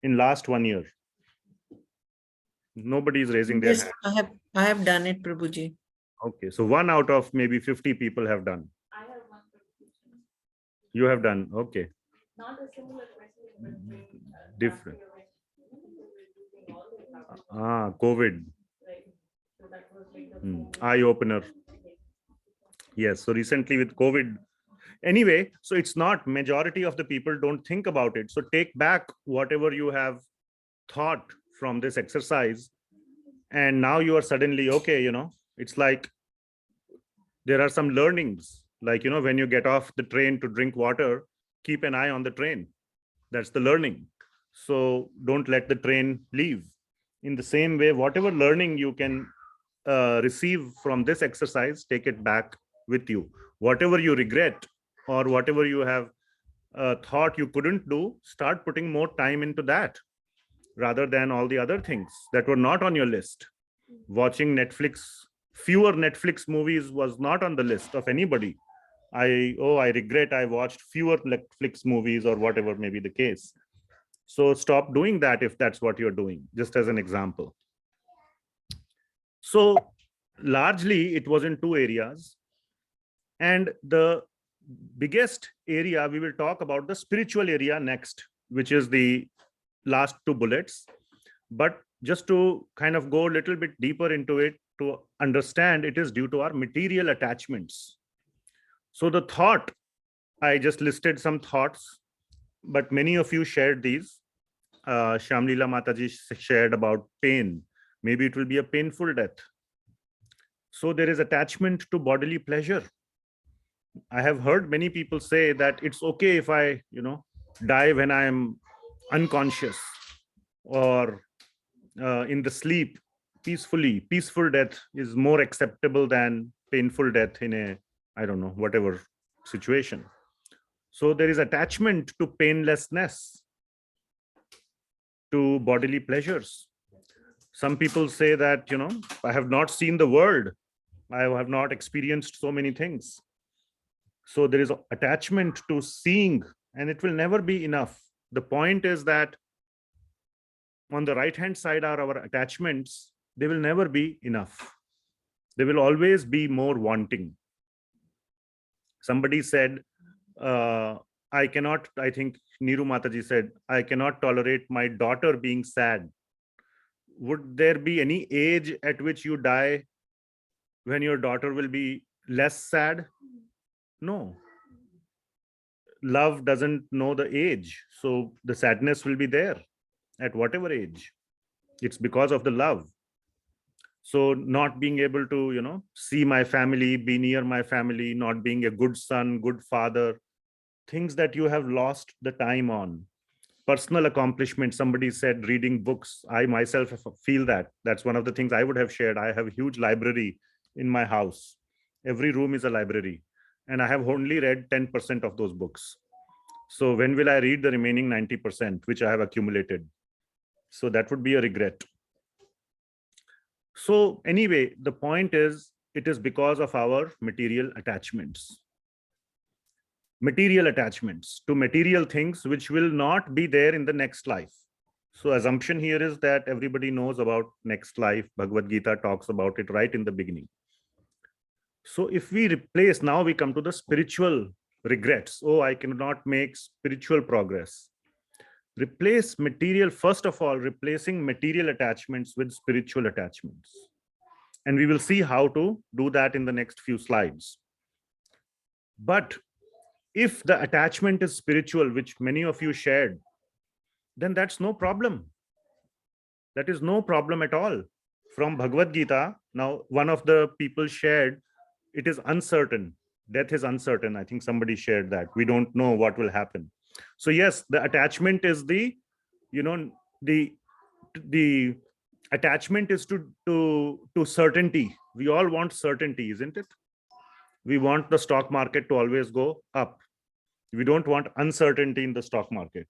[SPEAKER 1] In last 1 year? Nobody is raising their hand.
[SPEAKER 13] I have done it, Prabhuji.
[SPEAKER 1] Okay, so 1 out of maybe 50 people have done.
[SPEAKER 11] I have one question.
[SPEAKER 1] You have done, okay.
[SPEAKER 11] Not a similar question, but
[SPEAKER 1] Different. COVID.
[SPEAKER 11] right. So that was like the
[SPEAKER 1] Eye opener. Yes, so recently with COVID. Anyway, so it's not, majority of the people don't think about it. So take back whatever you have thought from this exercise. And now you are suddenly, okay, it's like there are some learnings, like, when you get off the train to drink water, keep an eye on the train. That's the learning. So don't let the train leave. In the same way, whatever learning you can receive from this exercise, take it back with you. Whatever you regret or whatever you have thought you couldn't do, start putting more time into that rather than all the other things that were not on your list. Watching Netflix, fewer Netflix movies was not on the list of anybody. I regret I watched fewer Netflix movies or whatever may be the case. So stop doing that if that's what you're doing, just as an example. So largely it was in 2 areas. And the biggest area, we will talk about the spiritual area next, which is the last 2 bullets. But just to kind of go a little bit deeper into it, to understand, it is due to our material attachments. So the thought, I just listed some thoughts, but many of you shared these. Shamlila Mataji shared about pain. Maybe it will be a painful death. So there is attachment to bodily pleasure. I have heard many people say that it's okay if I, die when I am unconscious or in the sleep peacefully. Peaceful death is more acceptable than painful death in a, I don't know, whatever situation. So there is attachment to painlessness, to bodily pleasures. Some people say that, I have not seen the world. I have not experienced so many things. So there is attachment to seeing, and it will never be enough. The point is that on the right-hand side are our attachments. They will never be enough. There will always be more wanting. Somebody said, I think Neeru Mataji said, I cannot tolerate my daughter being sad. Would there be any age at which you die when your daughter will be less sad? No. Love doesn't know the age. So the sadness will be there at whatever age. It's because of the love. So not being able to, see my family, be near my family, not being a good son, good father, things that you have lost the time on. Personal accomplishment, somebody said reading books. I myself feel that. That's one of the things I would have shared. I have a huge library in my house. Every room is a library. And I have only read 10% of those books. So when will I read the remaining 90%, which I have accumulated? So that would be a regret. So anyway, the point is, it is because of our material attachments. Material attachments to material things which will not be there in the next life. So assumption here is that everybody knows about next life. Bhagavad Gita talks about it right in the beginning. So if we replace, now we come to the spiritual regrets. Oh, I cannot make spiritual progress. Replace material, first of all, replacing material attachments with spiritual attachments. And we will see how to do that in the next few slides. But if the attachment is spiritual, which many of you shared, then that's no problem. That is no problem at all. From Bhagavad Gita, now one of the people shared, it is uncertain. Death is uncertain. I think somebody shared that. We don't know what will happen. So yes, the attachment is the attachment is to certainty. We all want certainty, isn't it? We want the stock market to always go up. We don't want uncertainty in the stock market.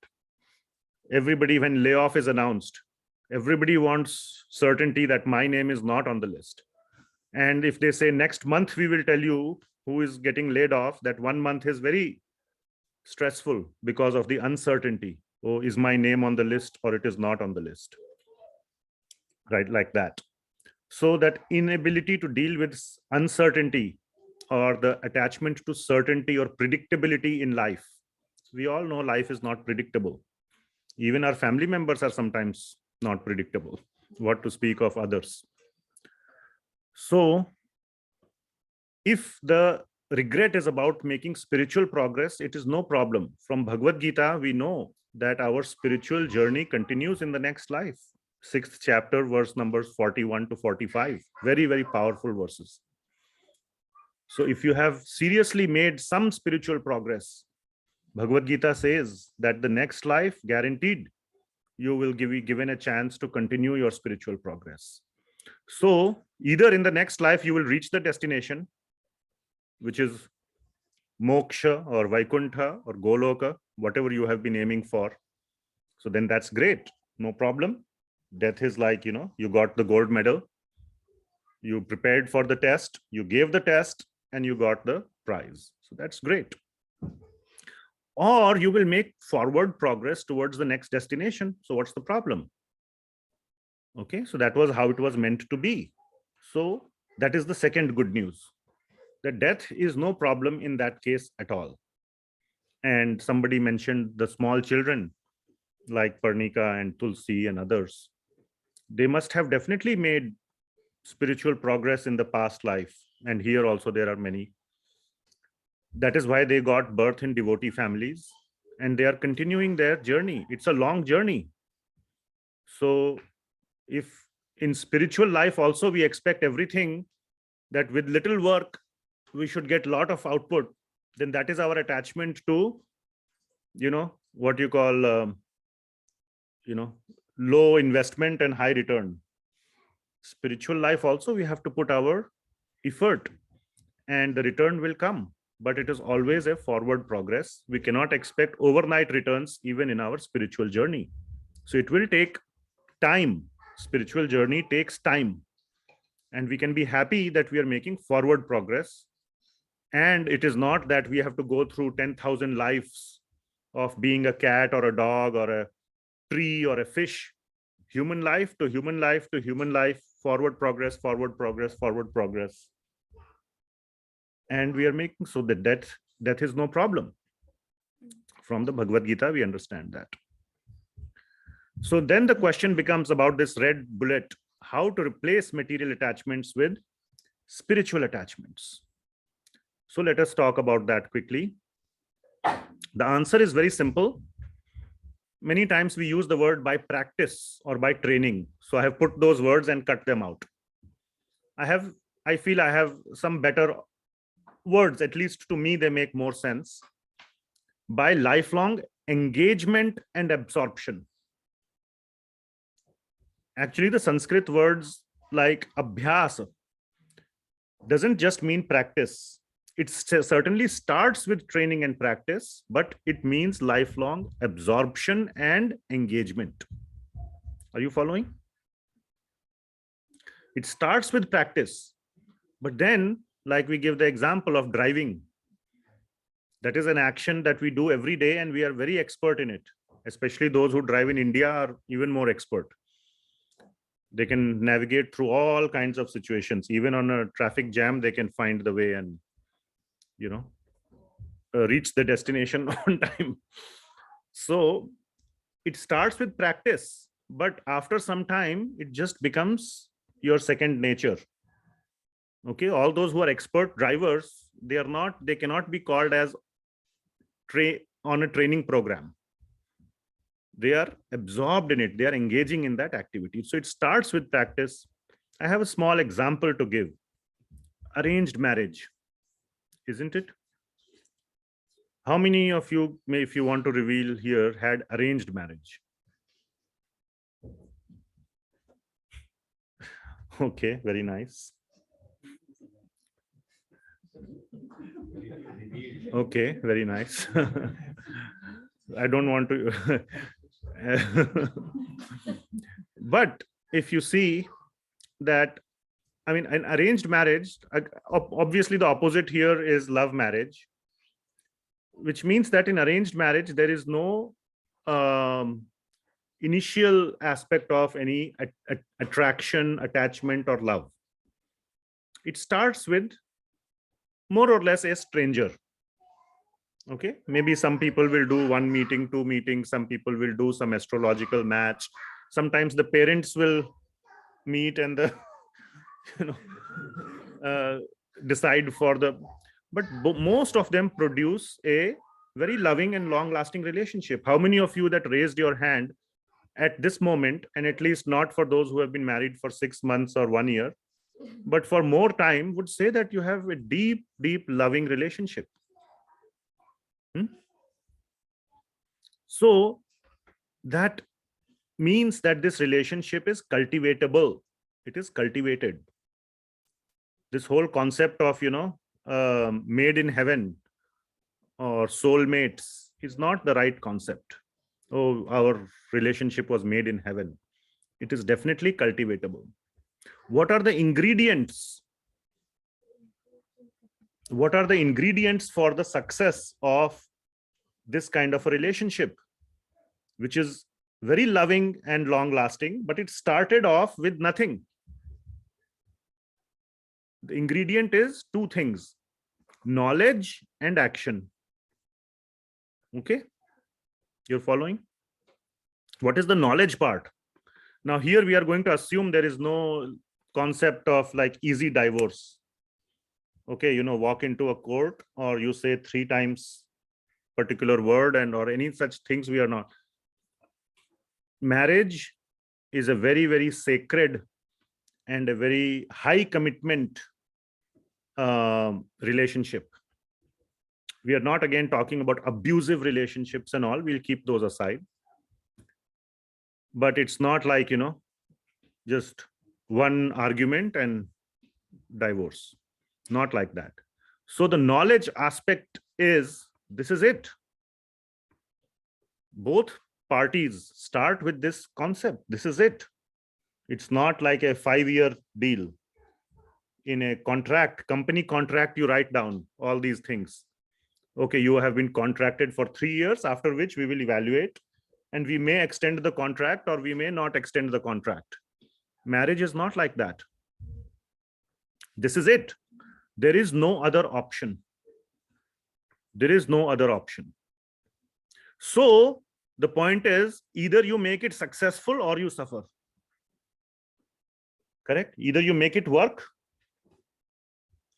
[SPEAKER 1] Everybody, when layoff is announced, everybody wants certainty that my name is not on the list. And if they say next month we will tell you who is getting laid off, that 1 month is very stressful because of the uncertainty. Oh, is my name on the list or it is not on the list? Right, like that. So that inability to deal with uncertainty or the attachment to certainty or predictability in life. We all know life is not predictable. Even our family members are sometimes not predictable, what to speak of others. So if the regret is about making spiritual progress, it is no problem. From Bhagavad Gita, we know that our spiritual journey continues in the next life. 6th chapter, verse numbers 41 to 45. Very, very powerful verses. So if you have seriously made some spiritual progress, Bhagavad Gita says that the next life, guaranteed, you will be given a chance to continue your spiritual progress. So either in the next life, you will reach the destination, which is moksha or vaikuntha or goloka, whatever you have been aiming for. So then that's great. No problem. Death is like, you got the gold medal. You prepared for the test. You gave the test and you got the prize. So that's great. Or you will make forward progress towards the next destination. So what's the problem? Okay, so that was how it was meant to be. So that is the second good news. The death is no problem in that case at all. And somebody mentioned the small children like Parnika and Tulsi and others. They must have definitely made spiritual progress in the past life. And here also there are many. That is why they got birth in devotee families and they are continuing their journey. It's a long journey. So if in spiritual life also we expect everything, that with little work we should get a lot of output, then that is our attachment to, what you call, low investment and high return. Spiritual life also, we have to put our effort and the return will come, but it is always a forward progress. We cannot expect overnight returns even in our spiritual journey. So it will take time. Spiritual journey takes time, and we can be happy that we are making forward progress. And it is not that we have to go through 10,000 lives of being a cat or a dog or a tree or a fish. Human life to human life to human life, forward progress, forward progress, forward progress. And we are making so that death is no problem. From the Bhagavad Gita, we understand that. So then the question becomes about this red bullet, how to replace material attachments with spiritual attachments. So let us talk about that quickly. The answer is very simple. Many times we use the word by practice or by training. So I have put those words and cut them out. I feel I have some better words, at least to me, they make more sense. By lifelong engagement and absorption. Actually, the Sanskrit words like abhyas doesn't just mean practice. It certainly starts with training and practice, but it means lifelong absorption and engagement. Are you following? It starts with practice, but then, like we give the example of driving, that is an action that we do every day and we are very expert in it. Especially those who drive in India are even more expert. They can navigate through all kinds of situations. Even on a traffic jam, they can find the way and reach the destination on time. So it starts with practice, but after some time, it just becomes your second nature. Okay, all those who are expert drivers, they cannot be called as on a training program. They are absorbed in it. They are engaging in that activity. So it starts with practice. I have a small example to give. Arranged marriage. Isn't it? How many of you, if you want to reveal here, had arranged marriage? Okay, very nice. Okay, very nice. I don't want to. But if you see that, I mean, an arranged marriage, obviously the opposite here is love marriage, which means that in arranged marriage, there is no initial aspect of any attraction, attachment, or love. It starts with more or less a stranger. Okay, maybe some people will do 1 meeting, 2 meetings, some people will do some astrological match. Sometimes the parents will meet and the decide for the, but most of them produce a very loving and long-lasting relationship. How many of you that raised your hand at this moment, and at least not for those who have been married for 6 months or 1 year, but for more time, would say that you have a deep, deep loving relationship? So that means that this relationship is cultivatable. It is cultivated. This whole concept of, made in heaven or soulmates is not the right concept. Oh, our relationship was made in heaven. It is definitely cultivatable. What are the ingredients? What are the ingredients for the success of this kind of a relationship, which is very loving and long lasting, but it started off with nothing? The ingredient is 2 things: knowledge and action. Okay, you're following? What is the knowledge part? Now here we are going to assume there is no concept of like easy divorce. Okay, walk into a court or you say 3 times particular word and or any such things. We are not. Marriage is a very, very sacred and a very high commitment relationship. We are not again talking about abusive relationships and all. We'll keep those aside. But it's not like, just one argument and divorce. Not like that. So the knowledge aspect is, this is it. Both parties start with this concept. This is it. It's not like a 5-year deal. In a contract, company contract, you write down all these things. Okay, you have been contracted for 3 years, after which we will evaluate and we may extend the contract or we may not extend the contract. Marriage is not like that. This is it. There is no other option. There is no other option. So the point is, either you make it successful or you suffer. Correct? Either you make it work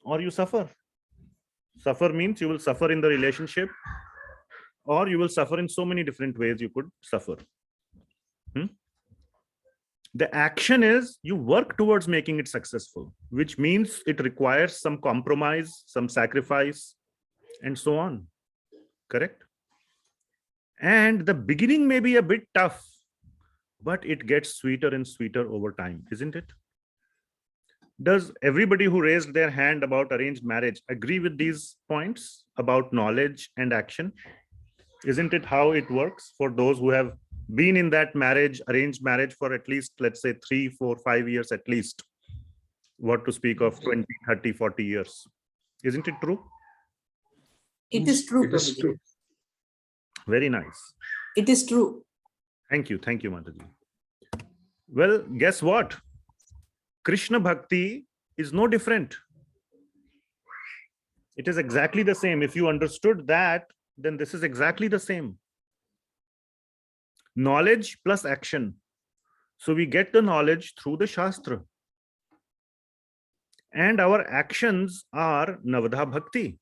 [SPEAKER 1] or you suffer. Suffer means you will suffer in the relationship, or you will suffer in so many different ways you could suffer. The action is you work towards making it successful, which means it requires some compromise, some sacrifice, and so on. Correct? And the beginning may be a bit tough, but it gets sweeter and sweeter over time, isn't it? Does everybody who raised their hand about arranged marriage agree with these points about knowledge and action? Isn't it how it works for those who have been in that marriage, arranged marriage, for at least, let's say 3, 4, 5 years at least? What to speak of 20, 30, 40 years? Isn't it true?
[SPEAKER 15] It is true.
[SPEAKER 3] It is true.
[SPEAKER 1] Very nice.
[SPEAKER 15] It is true.
[SPEAKER 1] Thank you. Thank you, Mataji. Well, guess what? Krishna Bhakti is no different. It is exactly the same. If you understood that, then this is exactly the same. Knowledge plus action. So we get the knowledge through the shastra. And our actions are Navadha Bhakti.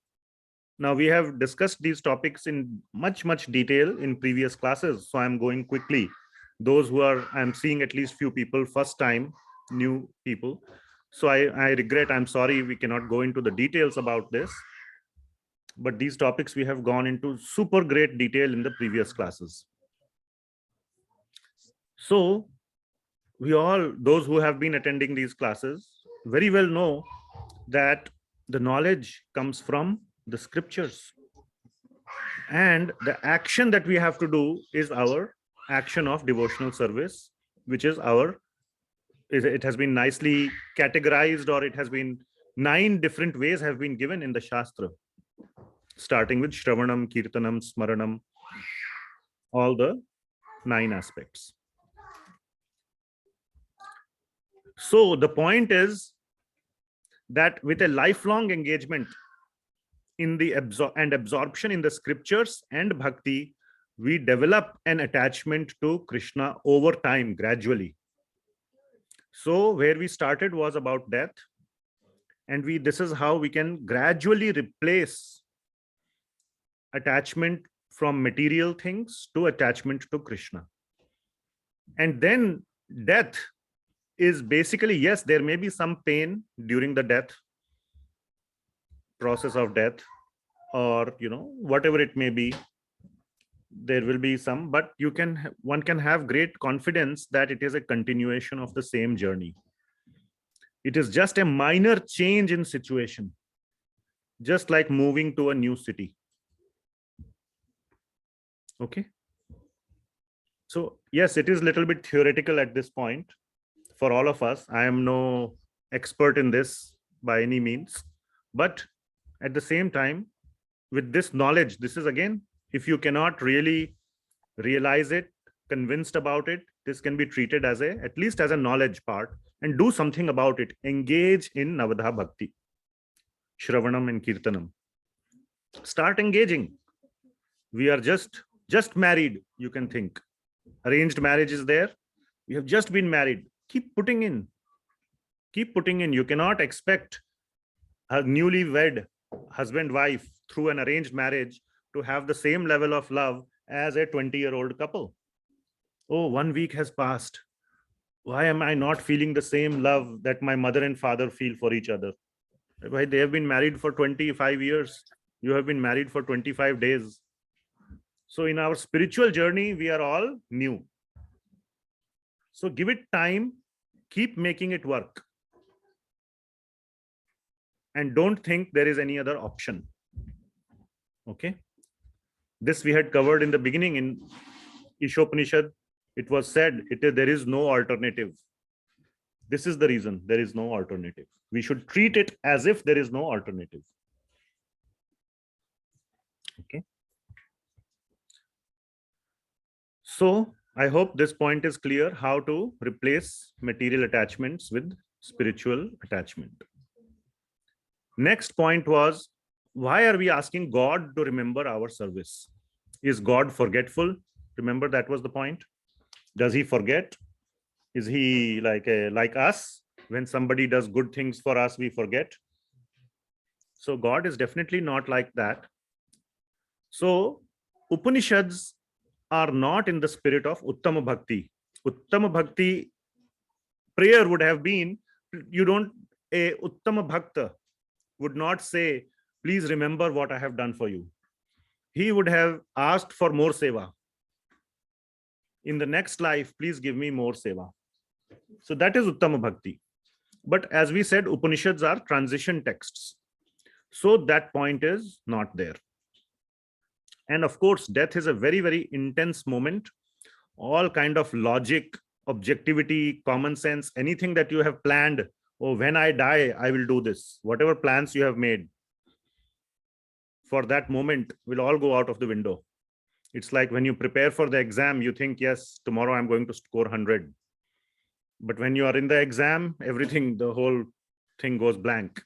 [SPEAKER 1] Now we have discussed these topics in much, much detail in previous classes. So I'm going quickly. Those who are, I'm seeing at least few people, first time, new people. So I regret, I'm sorry, we cannot go into the details about this. But these topics we have gone into super great detail in the previous classes. So we all, those who have been attending these classes, very well know that the knowledge comes from the scriptures. And the action that we have to do is our action of devotional service, which is our, it has been nicely categorized, or it has been 9 different ways have been given in the Shastra, starting with Shravanam, Kirtanam, Smaranam, all the 9 aspects. So the point is that with a lifelong engagement in the absorption in the scriptures and bhakti, we develop an attachment to Krishna over time, gradually. So where we started was about death, and this is how we can gradually replace attachment from material things to attachment to Krishna. And then death is basically, yes, there may be some pain during the death process of death, or whatever it may be, there will be some, but one can have great confidence that it is a continuation of the same journey. It is just a minor change in situation, just like moving to a new city. Okay. So yes, it is a little bit theoretical at this point for all of us. I am no expert in this by any means, but at the same time, with this knowledge, this is again, if you cannot really realize it, convinced about it, this can be treated as at least as a knowledge part, and do something about it. Engage in Navadha Bhakti, Shravanam and Kirtanam. Start engaging. We are just married, you can think. Arranged marriage is there. We have just been married. Keep putting in. Keep putting in. You cannot expect a newly wed husband-wife through an arranged marriage to have the same level of love as a 20-year-old couple. Oh, 1 week has passed. Why am I not feeling the same love that my mother and father feel for each other? Why? They have been married for 25 years. You have been married for 25 days. So in our spiritual journey, we are all new. So give it time, keep making it work. And don't think there is any other option. Okay. This we had covered in the beginning in Īśopaniṣad. It was said, there is no alternative. This is the reason there is no alternative. We should treat it as if there is no alternative. Okay. So I hope this point is clear, how to replace material attachments with spiritual attachment. Next point was, why are we asking God to remember our service? Is God forgetful? Remember, that was the point. Does he forget? Is he like us? When somebody does good things for us, we forget. So God is definitely not like that. So Upanishads are not in the spirit of Uttama Bhakti. Uttama Bhakti prayer would have been, a Uttama Bhakta would not say, please remember what I have done for you. He would have asked for more seva. In the next life, please give me more seva. So that is Uttama Bhakti. But as we said, Upanishads are transition texts. So that point is not there. And of course, death is a very, very intense moment. All kind of logic, objectivity, common sense, anything that you have planned, oh, when I die, I will do this. Whatever plans you have made for that moment will all go out of the window. It's like when you prepare for the exam, you think, yes, tomorrow I'm going to score 100. But when you are in the exam, the whole thing goes blank.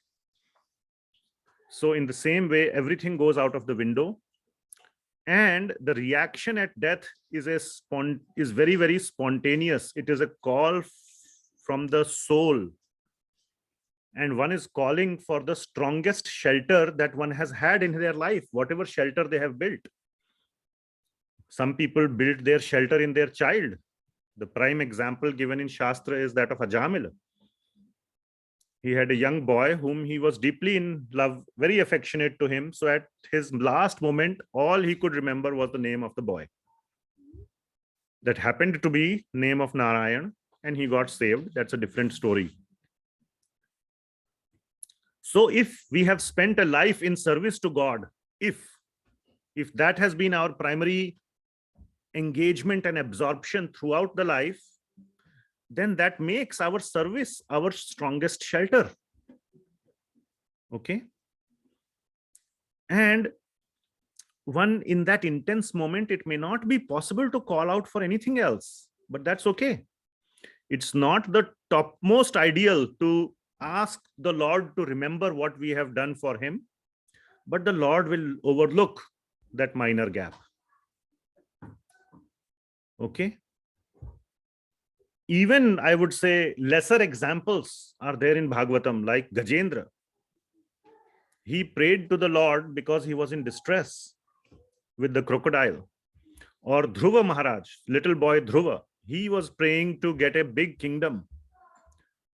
[SPEAKER 1] So in the same way, everything goes out of the window. And the reaction at death is very, very spontaneous. It is a call from the soul. And one is calling for the strongest shelter that one has had in their life, whatever shelter they have built. Some people build their shelter in their child. The prime example given in Shastra is that of Ajamila. He had a young boy whom he was deeply in love, very affectionate to him. So at his last moment, all he could remember was the name of the boy. That happened to be the name of Narayan, and he got saved. That's a different story. So if we have spent a life in service to God, if that has been our primary engagement and absorption throughout the life, then that makes our service our strongest shelter. Okay. And in that intense moment, it may not be possible to call out for anything else, but that's okay. It's not the topmost ideal to ask the Lord to remember what we have done for him, but the Lord will overlook that minor gap. Okay. Even I would say lesser examples are there in Bhagavatam, like Gajendra. He prayed to the Lord because he was in distress with the crocodile. Or Dhruva Maharaj, little boy Dhruva, he was praying to get a big kingdom.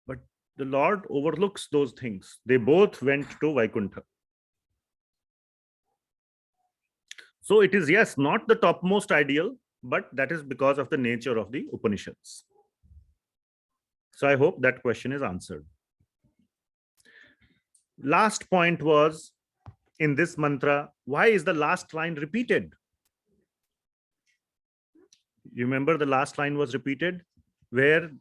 [SPEAKER 1] But the Lord overlooks those things. They both went to Vaikuntha. So it is, yes, not the topmost ideal, but that is because of the nature of the Upanishads. So I hope that question is answered. Last point was, in this mantra, why is the last line repeated? You remember the last line was repeated, where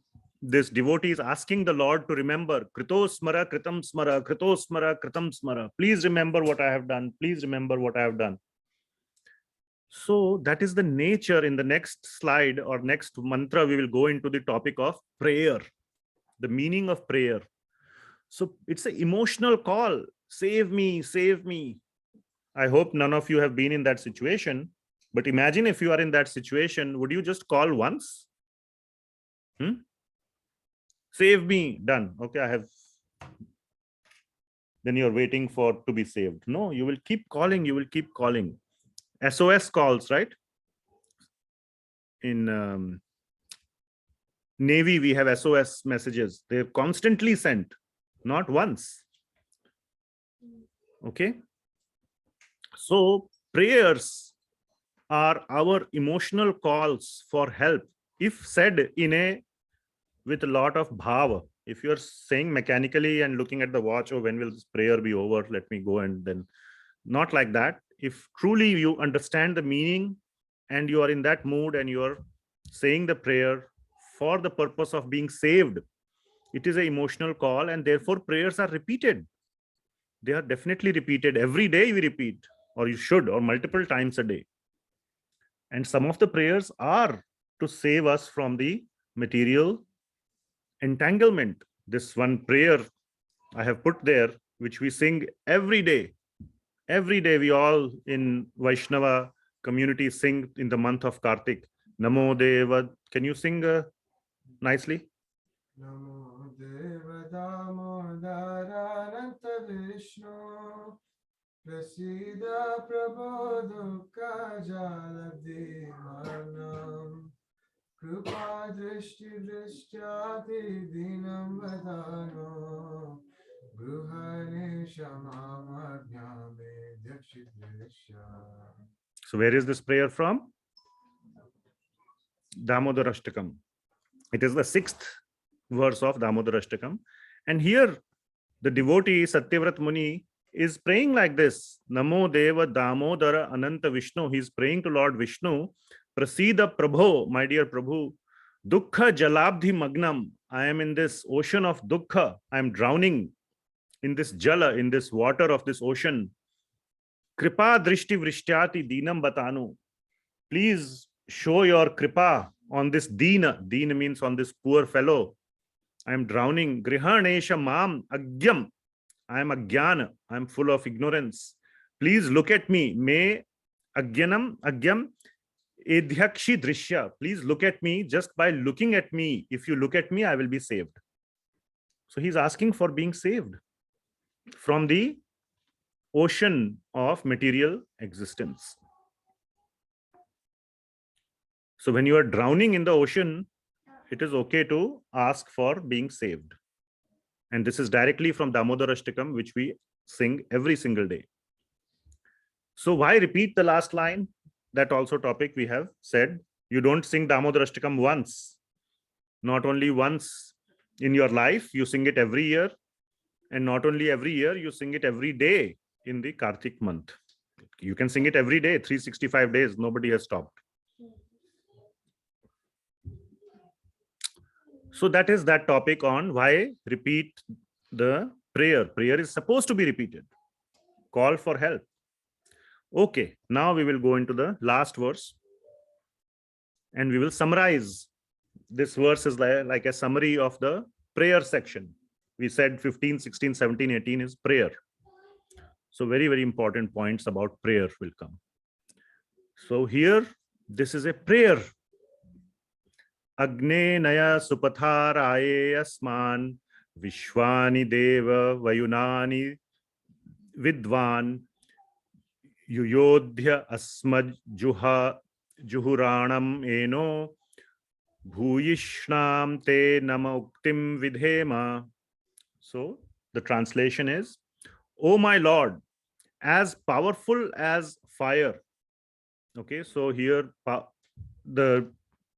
[SPEAKER 1] this devotee is asking the Lord to remember, Krito smara, kritam smara, krito smara, kritam smara. Please remember what I have done. Please remember what I have done. So that is the nature. In the next slide or next mantra, we will go into the topic of prayer, the meaning of prayer. So it's an emotional call. Save me, save me. I hope none of you have been in that situation. But imagine if you are in that situation, would you just call once? Save me, done. Okay, I have. Then you're waiting for to be saved. No, you will keep calling. You will keep calling. SOS calls, right? In Navy, we have SOS messages. They're constantly sent, not once. Okay. So prayers are our emotional calls for help, if said with a lot of bhava. If you're saying mechanically and looking at the watch, oh, when will this prayer be over? Let me go, and then not like that. If truly you understand the meaning and you are in that mood and you are saying the prayer for the purpose of being saved, it is an emotional call, and therefore prayers are repeated. They are definitely repeated. Every day we repeat, or you should, or multiple times a day. And some of the prayers are to save us from the material entanglement. This one prayer I have put there, which we sing every day. Every day we all in Vaishnava community sing in the month of Kartik. Namo Deva. Can you sing nicely?
[SPEAKER 16] Namo Deva Damodarashtakam Vishnu Prasida Prabodhuka Jaladhimanam Krupa Drishti Drishyati Dinam Vadano Gruhane Shamamajname Dakshidrisha.
[SPEAKER 1] So where is this prayer from? Damodarashtakam. It is the 6th verse of Damodarashtakam. And here the devotee Satyavrat Muni is praying like this. Namo Deva Damodara Ananta Vishnu. He is praying to Lord Vishnu. Prasida Prabho, my dear Prabhu. Dukkha Jalabdhi Magnam. I am in this ocean of dukkha. I am drowning in this jala, in this water of this ocean. Kripa Drishti Vrishtyati Dinam Batanu. Please show your kripa on this Dina. Dina means on this poor fellow. I am drowning. Grihanesha Mam Agyam. I am Agyana. I am full of ignorance. Please look at me. Me Agyanam Agyam Edhyakshi Drishya. Please look at me. Just by looking at me, if you look at me, I will be saved. So he's asking for being saved from the ocean of material existence. So when you are drowning in the ocean, it is okay to ask for being saved. And this is directly from Damodarashtakam, which we sing every single day. So why repeat the last line? That also topic we have said. You don't sing Damodarashtakam once. Not only once in your life, you sing it every year. And not only every year, you sing it every day in the Kartik month. You can sing it every day, 365 days. Nobody has stopped. So that is that topic on why repeat the prayer. Prayer is supposed to be repeated. Call for help. Okay, now we will go into the last verse and we will summarize this verse is like a summary of the prayer section. We said 15, 16, 17, 18 is prayer. So very, very important points about prayer will come. So here, this is a prayer. Agne naya supatharaye asman vishwani deva vayunani vidvan yuyodhya asmaj juhuranam eno bhuyishnam te nama uktim vidhema. So the translation is, O my Lord, as powerful as fire. Okay, so here the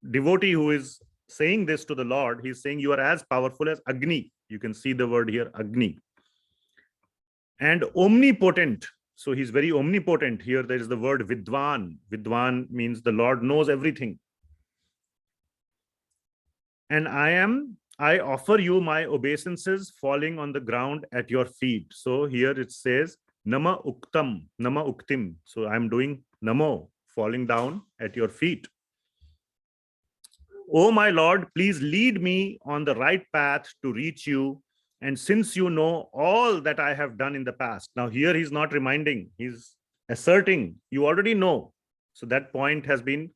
[SPEAKER 1] devotee who is saying this to the Lord, he's saying you are as powerful as Agni. You can see the word here, Agni. And omnipotent. So he's very omnipotent. Here there is the word Vidwan. Vidwan means the Lord knows everything. And I offer you my obeisances falling on the ground at your feet. So here it says Nama Uktam, Nama Uktim. So I'm doing Namo, falling down at your feet. Oh my Lord, please lead me on the right path to reach you. And since you know all that I have done in the past. Now here he's not reminding, he's asserting, you already know. So that point has been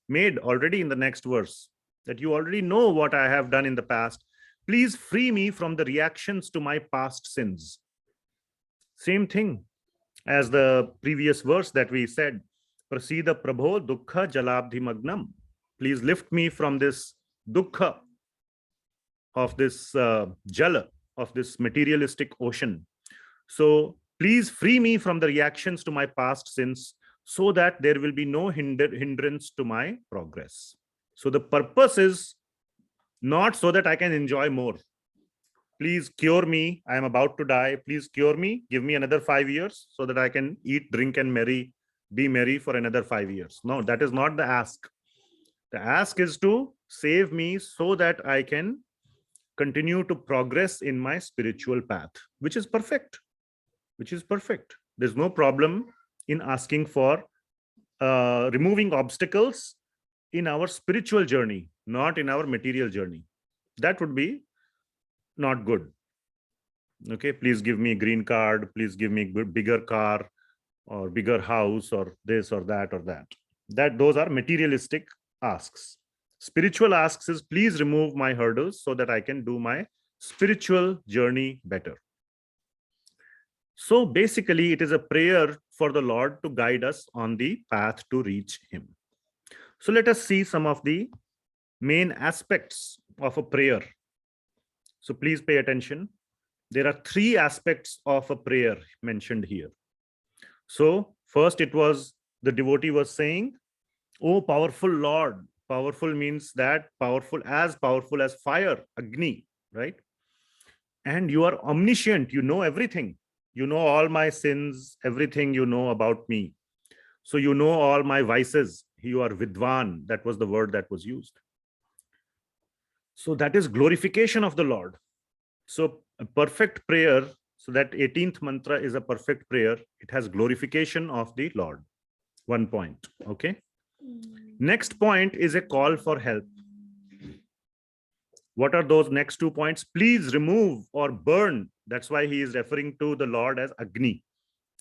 [SPEAKER 1] made already in the next verse, that you already know what I have done in the past. Please free me from the reactions to my past sins. Same thing as the previous verse that we said, Prasida Prabho Dukkha Jalabdhi Magnam. Please lift me from this dukkha of this jala, of this materialistic ocean. So please free me from the reactions to my past sins so that there will be no hindrance to my progress. So the purpose is not so that I can enjoy more. Please cure me. I am about to die. Please cure me. Give me another 5 years so that I can eat, drink, and be merry for another 5 years. No, that is not the ask. The ask is to save me so that I can continue to progress in my spiritual path, which is perfect. Which is perfect. There's no problem in asking for removing obstacles in our spiritual journey, not in our material journey. That would be not good. Okay, please give me a green card. Please give me a bigger car or bigger house or this or that or that. Those are materialistic asks. Spiritual asks is please remove my hurdles so that I can do my spiritual journey better. So basically it is a prayer for the Lord to guide us on the path to reach him. So let us see some of the main aspects of a prayer. So please pay attention. There are 3 aspects of a prayer mentioned here. So first it was the devotee was saying, oh, powerful Lord. Powerful means that powerful as fire, Agni, right? And you are omniscient. You know everything. You know all my sins, everything you know about me. So you know all my vices. You are Vidwan. That was the word that was used. So that is glorification of the Lord. So a perfect prayer, so that 18th mantra is a perfect prayer. It has glorification of the Lord. 1 point. Okay. Next point is a call for help. What are those next 2 points? Please remove or burn. That's why he is referring to the Lord as Agni,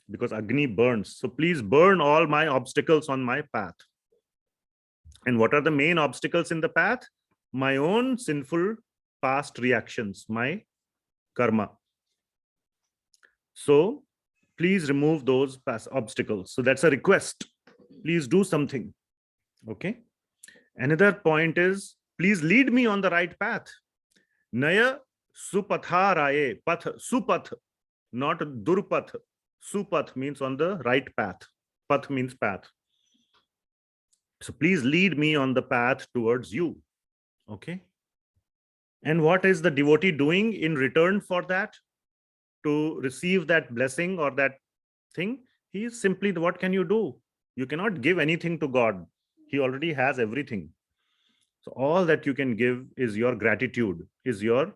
[SPEAKER 1] because Agni burns. So please burn all my obstacles on my path. And what are the main obstacles in the path? My own sinful past reactions, my karma. So please remove those past obstacles. So that's a request. Please do something. Okay. Another point is, please lead me on the right path. Naya supatharaye, path, supath, not durpath. Supath means on the right path. Path means path. So please lead me on the path towards you. Okay. And what is the devotee doing in return for that? To receive that blessing or that thing? He is simply, what can you do? You cannot give anything to God. He already has everything. So all that you can give is your gratitude, is your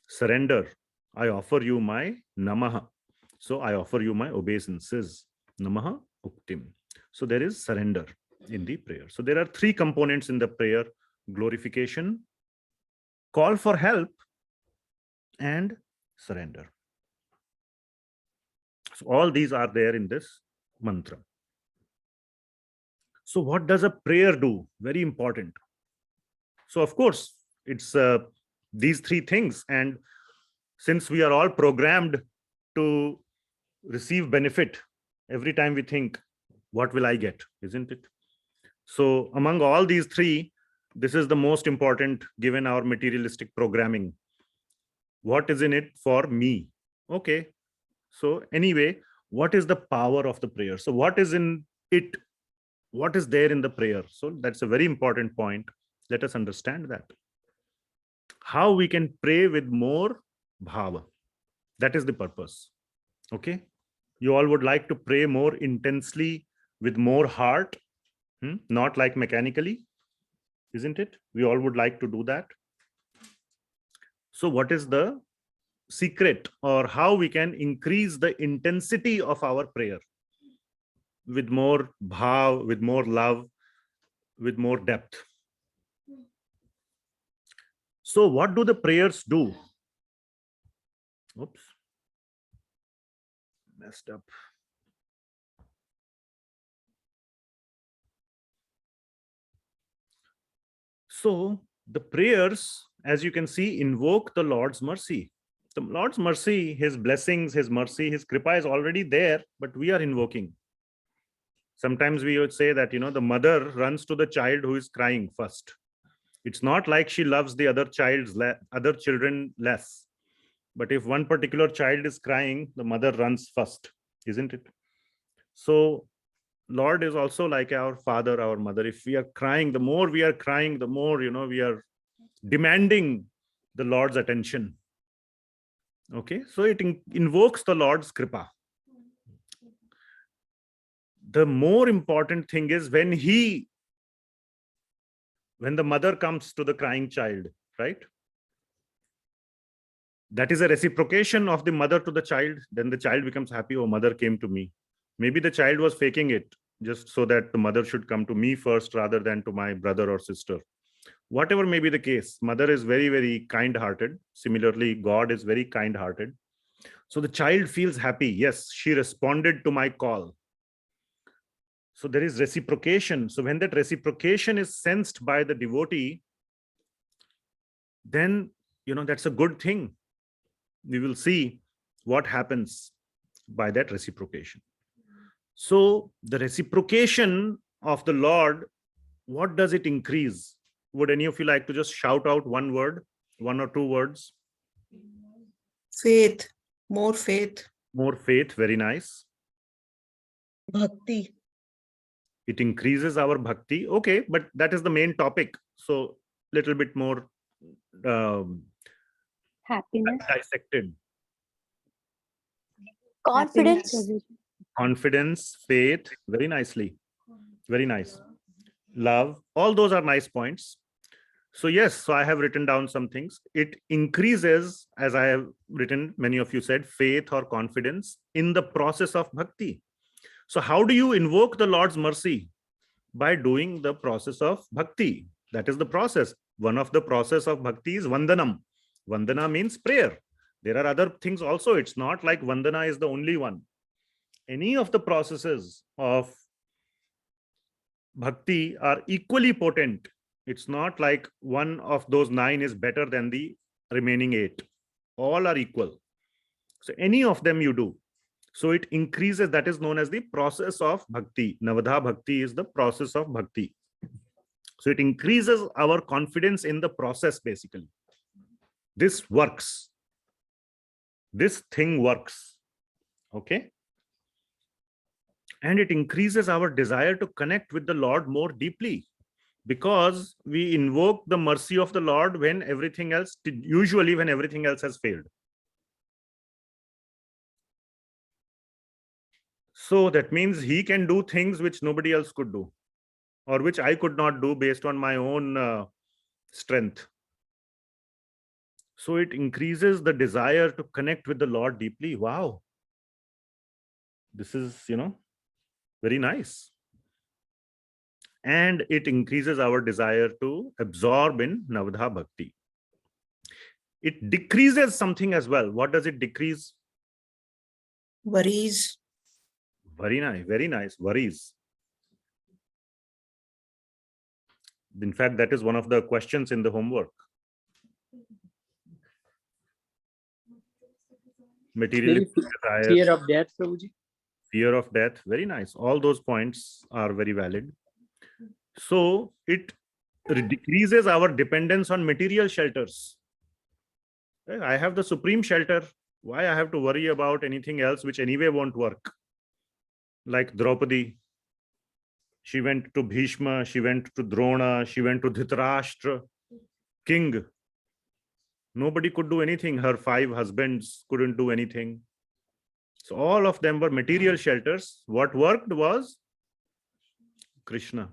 [SPEAKER 1] surrender. I offer you my namaha. So I offer you my obeisances. Namaha uktim. So there is surrender in the prayer. So there are 3 components in the prayer. glorification, call for help, and surrender. So all these are there in this mantra. So what does a prayer do? Very important. So of course, it's these three things. And since we are all programmed to receive benefit every time we think, what will I get? Isn't it? So among all these three, this is the most important given our materialistic programming. What is in it for me? Okay. So anyway, what is the power of the prayer? So what is in it? What is there in the prayer? So that's a very important point. Let us understand that. How we can pray with more bhava. That is the purpose. Okay. You all would like to pray more intensely with more heart, not like mechanically, isn't it? We all would like to do that. So what is the secret, or how we can increase the intensity of our prayer with more bhav, with more love, with more depth? So what do the prayers do? Oops, messed up. So the prayers, as you can see, invoke the Lord's mercy. The Lord's mercy, his blessings, his mercy, his kripa is already there, but we are invoking. Sometimes we would say that, the mother runs to the child who is crying first. It's not like she loves the other children less. But if one particular child is crying, the mother runs first, isn't it? So Lord is also like our father, our mother. If we are crying, the more we are crying, the more, we are demanding the Lord's attention. Okay, so it invokes the Lord's kripa. The more important thing is when the mother comes to the crying child, right? That is a reciprocation of the mother to the child. Then the child becomes happy. Oh, mother came to me. Maybe the child was faking it just so that the mother should come to me first rather than to my brother or sister. Whatever may be the case, mother is very, very kind-hearted. Similarly, God is very kind-hearted. So the child feels happy. Yes, she responded to my call. So there is reciprocation. So when that reciprocation is sensed by the devotee, then, that's a good thing. We will see what happens by that reciprocation. So the reciprocation of the Lord, what does it increase? Would any of you like to just shout out one word, one or two words?
[SPEAKER 13] Faith, more faith.
[SPEAKER 1] More faith, very nice.
[SPEAKER 4] Bhakti.
[SPEAKER 1] It increases our bhakti. Okay, but that is the main topic. So little bit more
[SPEAKER 5] Happiness.
[SPEAKER 1] dissected.
[SPEAKER 6] Confidence.
[SPEAKER 1] Confidence, faith, very nicely. Very nice. Love, all those are nice points. So yes, so I have written down some things. It increases, as I have written, many of you said, faith or confidence in the process of bhakti. So how do you invoke the Lord's mercy? By doing the process of bhakti. That is the process. One of the process of bhakti is vandanam. Vandana means prayer. There are other things also. It's not like vandana is the only one. Any of the processes of bhakti are equally potent. It's not like one of those 9 is better than the remaining 8. All are equal. So any of them you do. So it increases, that is known as the process of bhakti. Navadha bhakti is the process of bhakti. So it increases our confidence in the process basically. This works. This thing works. Okay. And it increases our desire to connect with the Lord more deeply, because we invoke the mercy of the Lord when everything else, usually when everything else has failed. So that means he can do things which nobody else could do, or which I could not do based on my own strength. So it increases the desire to connect with the Lord deeply. Wow. This is, very nice. and it increases our desire to absorb in Navadha Bhakti. It decreases something as well. What does it decrease?
[SPEAKER 13] Worries.
[SPEAKER 1] Very nice, very nice. Worries. In fact, that is one of the questions in the homework. Material desires,
[SPEAKER 9] Fear of death, Prabhuji.
[SPEAKER 1] fear of death. Very nice. All those points are very valid. So it decreases our dependence on material shelters. I have the supreme shelter. Why I have to worry about anything else which anyway won't work? Like Draupadi, she went to Bhishma, she went to Drona, she went to Dhritarashtra, king. Nobody could do anything. Her 5 husbands couldn't do anything. So all of them were material shelters. What worked was Krishna.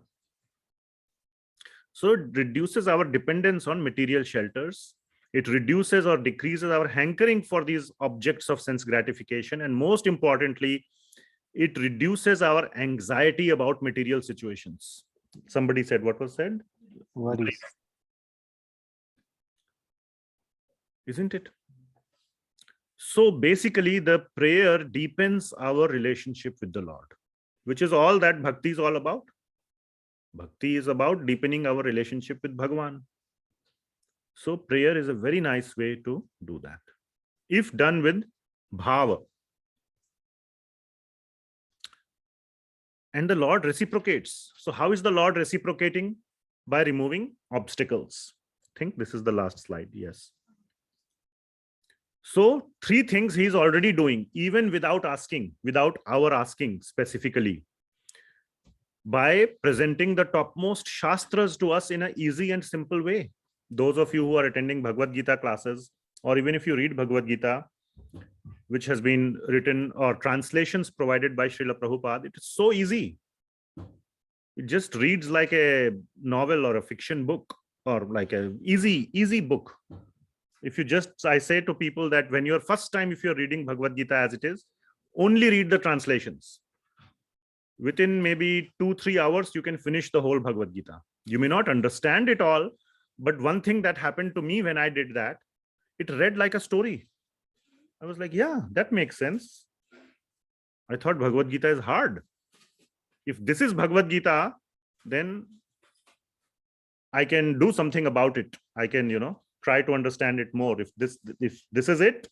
[SPEAKER 1] So it reduces our dependence on material shelters. It reduces or decreases our hankering for these objects of sense gratification. And most importantly, it reduces our anxiety about material situations. Somebody said, what was said?
[SPEAKER 2] Worries.
[SPEAKER 1] Isn't it? So basically, the prayer deepens our relationship with the Lord, which is all that bhakti is all about. Bhakti is about deepening our relationship with Bhagavan. So prayer is a very nice way to do that, if done with bhava. And the Lord reciprocates. So how is the Lord reciprocating? By removing obstacles. I think this is the last slide. Yes. So 3 things he is already doing, even without asking, without our asking specifically, by presenting the topmost shastras to us in an easy and simple way. Those of you who are attending Bhagavad Gita classes, or even if you read Bhagavad Gita, which has been written or translations provided by Srila Prabhupada, it is so easy. It just reads like a novel or a fiction book, or like a easy book. If you just, I say to people that when you're first time, if you're reading Bhagavad Gita as it is, only read the translations. Within maybe 2-3 hours, you can finish the whole Bhagavad Gita. You may not understand it all, but one thing that happened to me when I did that, it read like a story. I was like, yeah, that makes sense. I thought Bhagavad Gita is hard. If this is Bhagavad Gita, then I can do something about it. I can, try to understand it more. If this is it,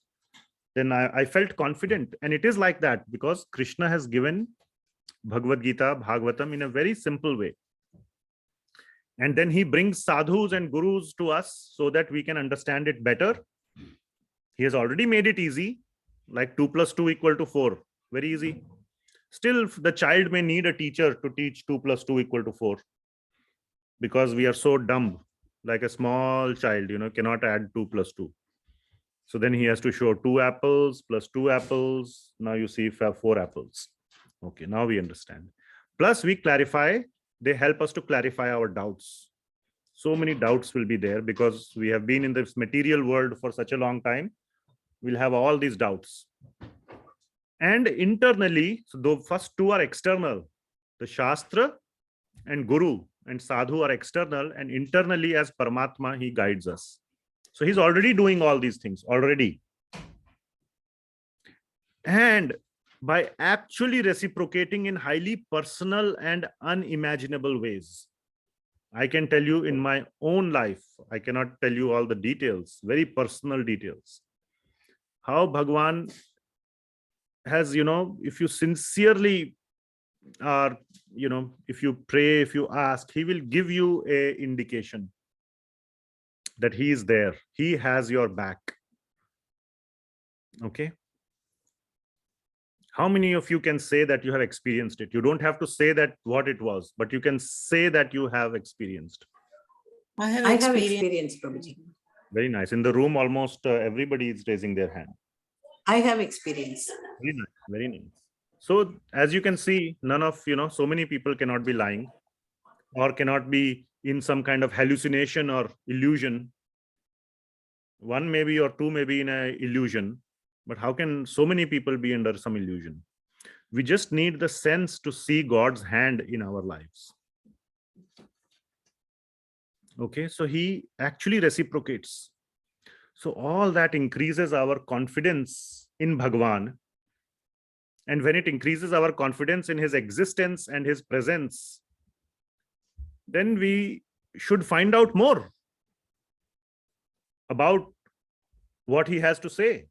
[SPEAKER 1] then I felt confident. And it is like that because Krishna has given Bhagavad Gita, Bhagavatam in a very simple way. And then he brings sadhus and gurus to us so that we can understand it better. He has already made it easy, like 2 + 2 = 4. Very easy. Still, the child may need a teacher to teach 2 + 2 = 4. Because we are so dumb, like a small child, cannot add 2 + 2. So then he has to show 2 apples plus 2 apples. Now you see 4 apples. Okay, now we understand. Plus we clarify, they help us to clarify our doubts. So many doubts will be there because we have been in this material world for such a long time. We'll have all these doubts. And internally, so the first 2 are external, the Shastra and Guru and Sadhu are external, and internally as Paramatma, he guides us. So he's already doing all these things already. And by actually reciprocating in highly personal and unimaginable ways. I can tell you in my own life, I cannot tell you all the details, very personal details. How Bhagwan has, if you sincerely are, if you pray, if you ask, he will give you a indication that he is there. He has your back. Okay. How many of you can say that you have experienced it? You don't have to say that what it was, but you can say that you have experienced.
[SPEAKER 15] I have experienced, Prabhuji.
[SPEAKER 1] Very nice. In the room, almost everybody is raising their hand.
[SPEAKER 15] I have experience.
[SPEAKER 1] Very nice. Very nice. So as you can see, none of, so many people cannot be lying or cannot be in some kind of hallucination or illusion. 1 maybe or 2 maybe in an illusion. But how can so many people be under some illusion? We just need the sense to see God's hand in our lives. Okay, so he actually reciprocates. So all that increases our confidence in Bhagwan. And when it increases our confidence in his existence and his presence, then we should find out more about what he has to say.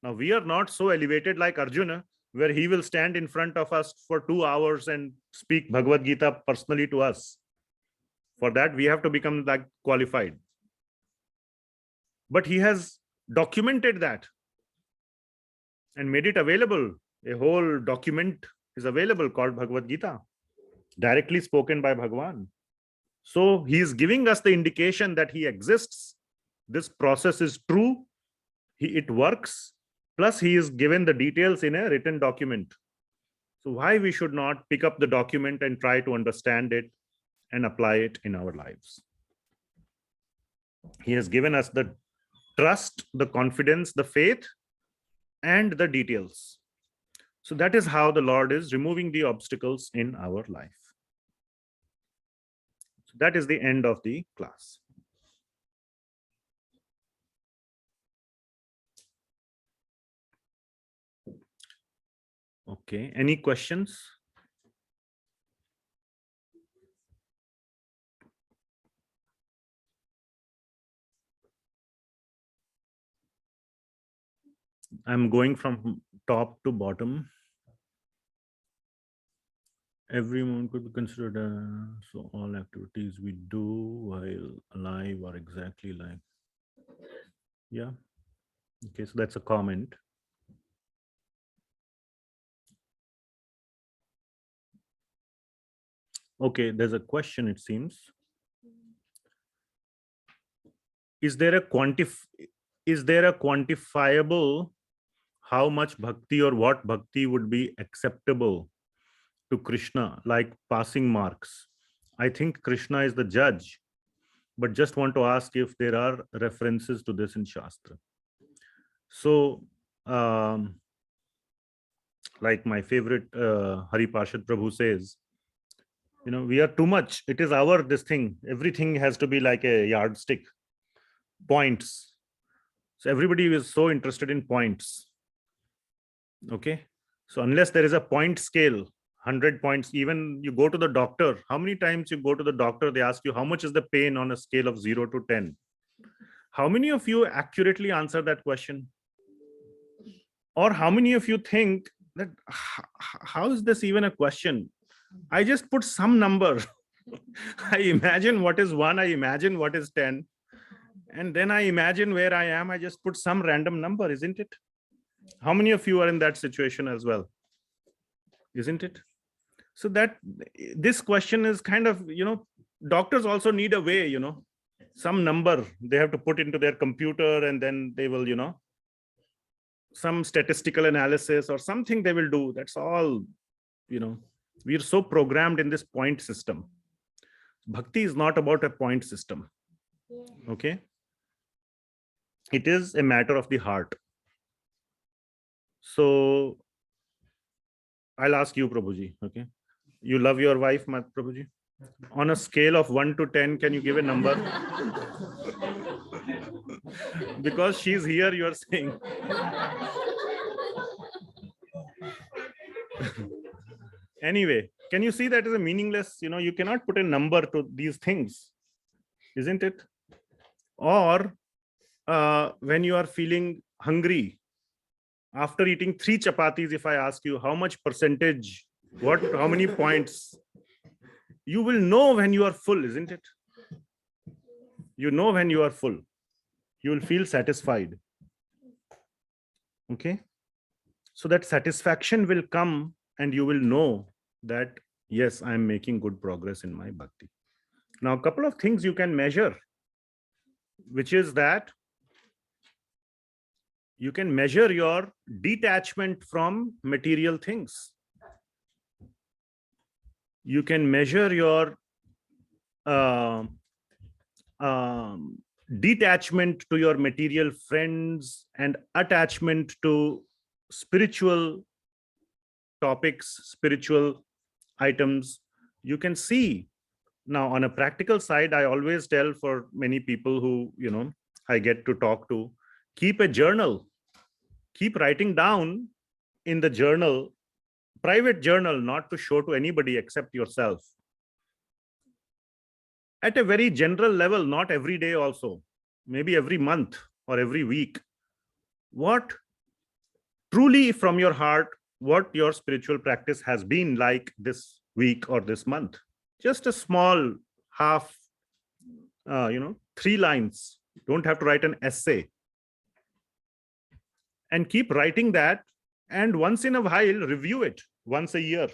[SPEAKER 1] Now, we are not so elevated like Arjuna, where he will stand in front of us for 2 hours and speak Bhagavad Gita personally to us. For that, we have to become like qualified. But he has documented that and made it available. A whole document is available called Bhagavad Gita, directly spoken by Bhagwan. So he is giving us the indication that he exists. This process is true. It works. Plus, he is given the details in a written document. So why we should not pick up the document and try to understand it and apply it in our lives? He has given us the trust, the confidence, the faith, and the details. So that is how the Lord is removing the obstacles in our life. So that is the end of the class. Okay, any questions? I'm going from top to bottom. Every moment could be considered so all activities we do while alive are exactly like. Yeah. Okay, so that's a comment. Okay, there's a question, it seems. Is there a quantifiable how much bhakti or what bhakti would be acceptable to Krishna, like passing marks? I think Krishna is the judge, but just want to ask if there are references to this in Shastra. So, like my favorite Hari Parshad Prabhu says, we are too much. It is our this thing. Everything has to be like a yardstick, points. So everybody is so interested in points. Okay. So unless there is a point scale, 100 points, even you go to the doctor, how many times you go to the doctor, they ask you how much is the pain on a scale of 0 to 10. How many of you accurately answer that question? Or how many of you think that how is this even a question? I just put some number. I imagine what is 1, I imagine what is 10. And then I imagine where I am. I just put some random number, isn't it? How many of you are in that situation as well? Isn't it? So that this question is kind of, doctors also need a way, some number they have to put into their computer, and then they will, some statistical analysis or something they will do. That's all, we're so programmed in this point system. Bhakti is not about a point system. Okay. It is a matter of the heart. So I'll ask you, Prabhuji. Okay. You love your wife, Prabhuji? On a scale of 1 to 10, can you give a number? Because she's here, you're saying. Anyway, can you see that is a meaningless, you cannot put a number to these things, isn't it? Or when you are feeling hungry, after eating 3 chapatis, if I ask you how much percentage, how many points, you will know when you are full, isn't it? You know when you are full, you will feel satisfied. Okay. So that satisfaction will come and you will know that, yes, I am making good progress in my bhakti. Now, a couple of things you can measure, which is that you can measure your detachment from material things. You can measure your detachment to your material friends and attachment to spiritual topics, spiritual items. You can see Now, on a practical side, I always tell for many people who, I get to talk to, keep a journal, keep writing down in the journal, private journal, not to show to anybody except yourself. At a very general level, not every day also, maybe every month or every week. What truly from your heart, what your spiritual practice has been like this week or this month. Just a small half, 3 lines. You don't have to write an essay. And keep writing that. And once in a while, review it once a year.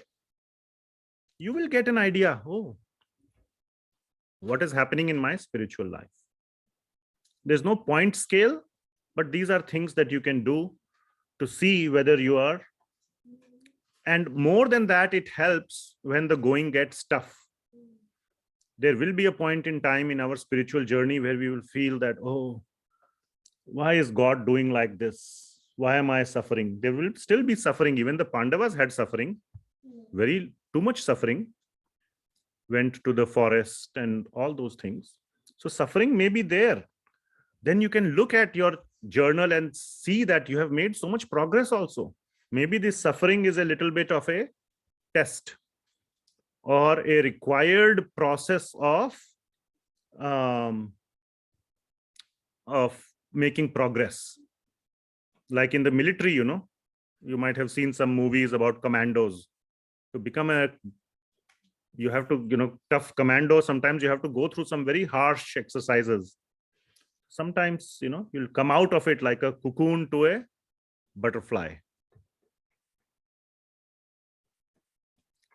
[SPEAKER 1] You will get an idea. Oh, what is happening in my spiritual life? There's no point scale, but these are things that you can do to see whether you are. And more than that, it helps when the going gets tough. There will be a point in time in our spiritual journey where we will feel that, oh, why is God doing like this? Why am I suffering? There will still be suffering. Even the Pandavas had suffering, too much suffering, went to the forest and all those things. So suffering may be there. Then you can look at your journal and see that you have made so much progress also. Maybe this suffering is a little bit of a test or a required process of making progress. Like in the military, you might have seen some movies about commandos. To become you have to, tough commando, sometimes you have to go through some very harsh exercises. Sometimes, you'll come out of it like a cocoon to a butterfly.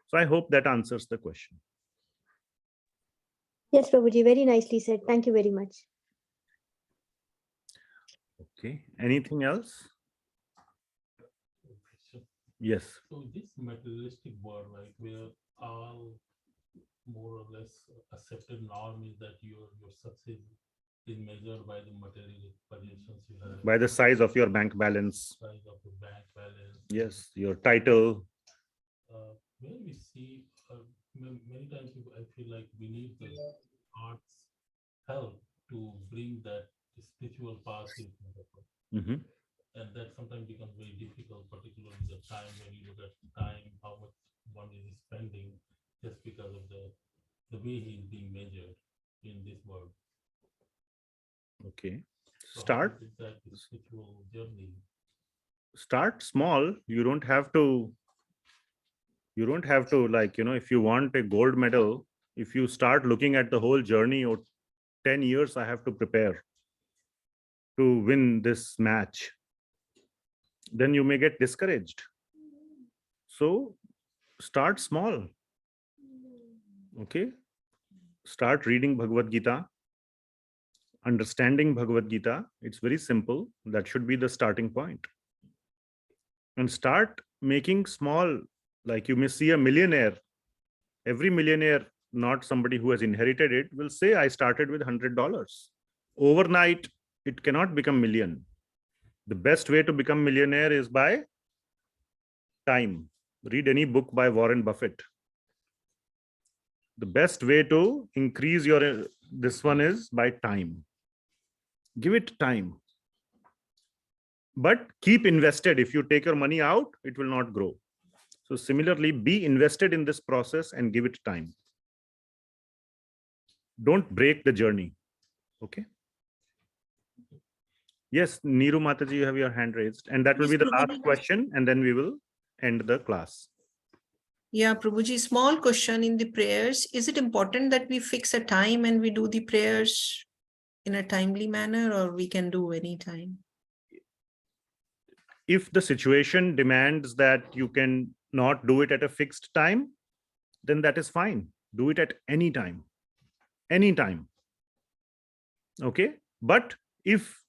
[SPEAKER 1] So I hope that answers the question.
[SPEAKER 6] Yes, Prabhuji, very nicely said. Thank you very much.
[SPEAKER 1] Okay. Anything else? Yes.
[SPEAKER 12] So this materialistic world, right, where all more or less accepted norm is that your success is measured by the material possessions you have.
[SPEAKER 1] By the size of your bank balance.
[SPEAKER 12] Size of your bank balance.
[SPEAKER 1] Yes, your title.
[SPEAKER 12] Where we see many times I feel like we need the arts help to bring that spiritual path in front of us. And that sometimes becomes very difficult, particularly the time when you look at time, how much one is spending just because of the way he is being measured in this world.
[SPEAKER 1] Okay.
[SPEAKER 12] So
[SPEAKER 1] Start.
[SPEAKER 12] that spiritual journey.
[SPEAKER 1] Start small. You don't have to like, if you want a gold medal, if you start looking at the whole journey or 10 years, I have to prepare to win this match, then you may get discouraged. So start small. Okay. Start reading Bhagavad Gita, understanding Bhagavad Gita. It's very simple. That should be the starting point. And start making small, like you may see a millionaire. Every millionaire, not somebody who has inherited it, will say, I started with $100. Overnight, it cannot become million. The best way to become millionaire is by time. Read any book by Warren Buffett. The best way to increase this one is by time. Give it time. But keep invested. If you take your money out, it will not grow. So similarly, be invested in this process and give it time. Don't break the journey. Okay. Yes, Neeru Mataji, you have your hand raised. And that will be the last question. And then we will end the class.
[SPEAKER 13] Yeah, Prabhuji, small question in the prayers. Is it important that we fix a time and we do the prayers in a timely manner, or we can do any time?
[SPEAKER 1] If the situation demands that you can not do it at a fixed time, then that is fine. Do it at any time. Anytime. Okay. But if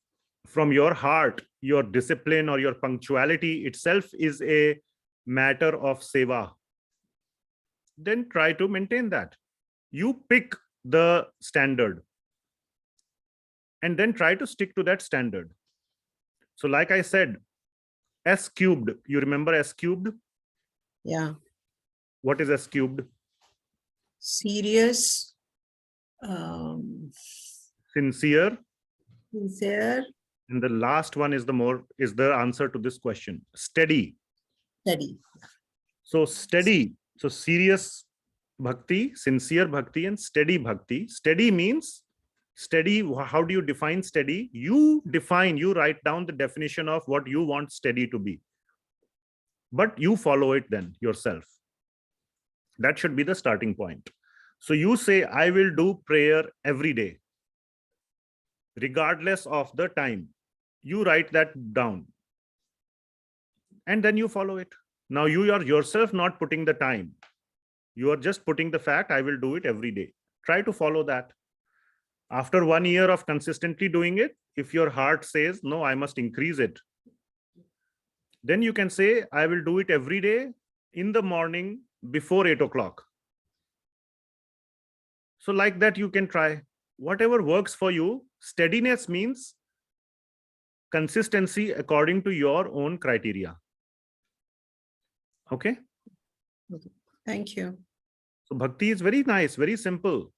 [SPEAKER 1] from your heart, your discipline or your punctuality itself is a matter of seva, then try to maintain that. You pick the standard and then try to stick to that standard. So like I said, S cubed, you remember S cubed?
[SPEAKER 13] Yeah.
[SPEAKER 1] What is S cubed?
[SPEAKER 13] Serious,
[SPEAKER 1] Sincere.
[SPEAKER 13] Sincere.
[SPEAKER 1] And the last one is the answer to this question. Steady.
[SPEAKER 13] Steady.
[SPEAKER 1] So steady. So serious bhakti, sincere bhakti, and steady bhakti. Steady means steady. How do you define steady? You write down the definition of what you want steady to be. But you follow it then yourself. That should be the starting point. So you say, I will do prayer every day, regardless of the time. You write that down. And then you follow it. Now you are yourself not putting the time. You are just putting the fact, I will do it every day. Try to follow that. After 1 year of consistently doing it, if your heart says, no, I must increase it, then you can say, I will do it every day in the morning before 8 o'clock. So like that, you can try whatever works for you. Steadiness means consistency according to your own criteria. Okay.
[SPEAKER 13] Thank you.
[SPEAKER 1] So bhakti is very nice, very simple.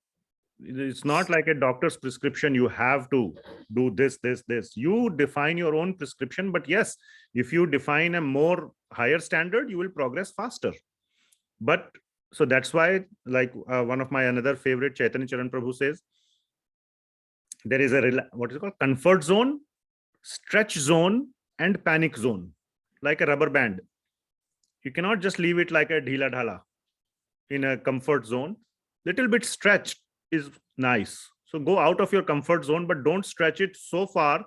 [SPEAKER 1] It's not like a doctor's prescription. You have to do this, this, this. You define your own prescription. But yes, if you define a more higher standard, you will progress faster. But so that's why, like one of my another favorite Chaitanya Charan Prabhu says, there is what is it called? Comfort zone, stretch zone, and panic zone, like a rubber band. You cannot just leave it like a dhila dhala in a comfort zone. Little bit stretched is nice. So go out of your comfort zone, but don't stretch it so far.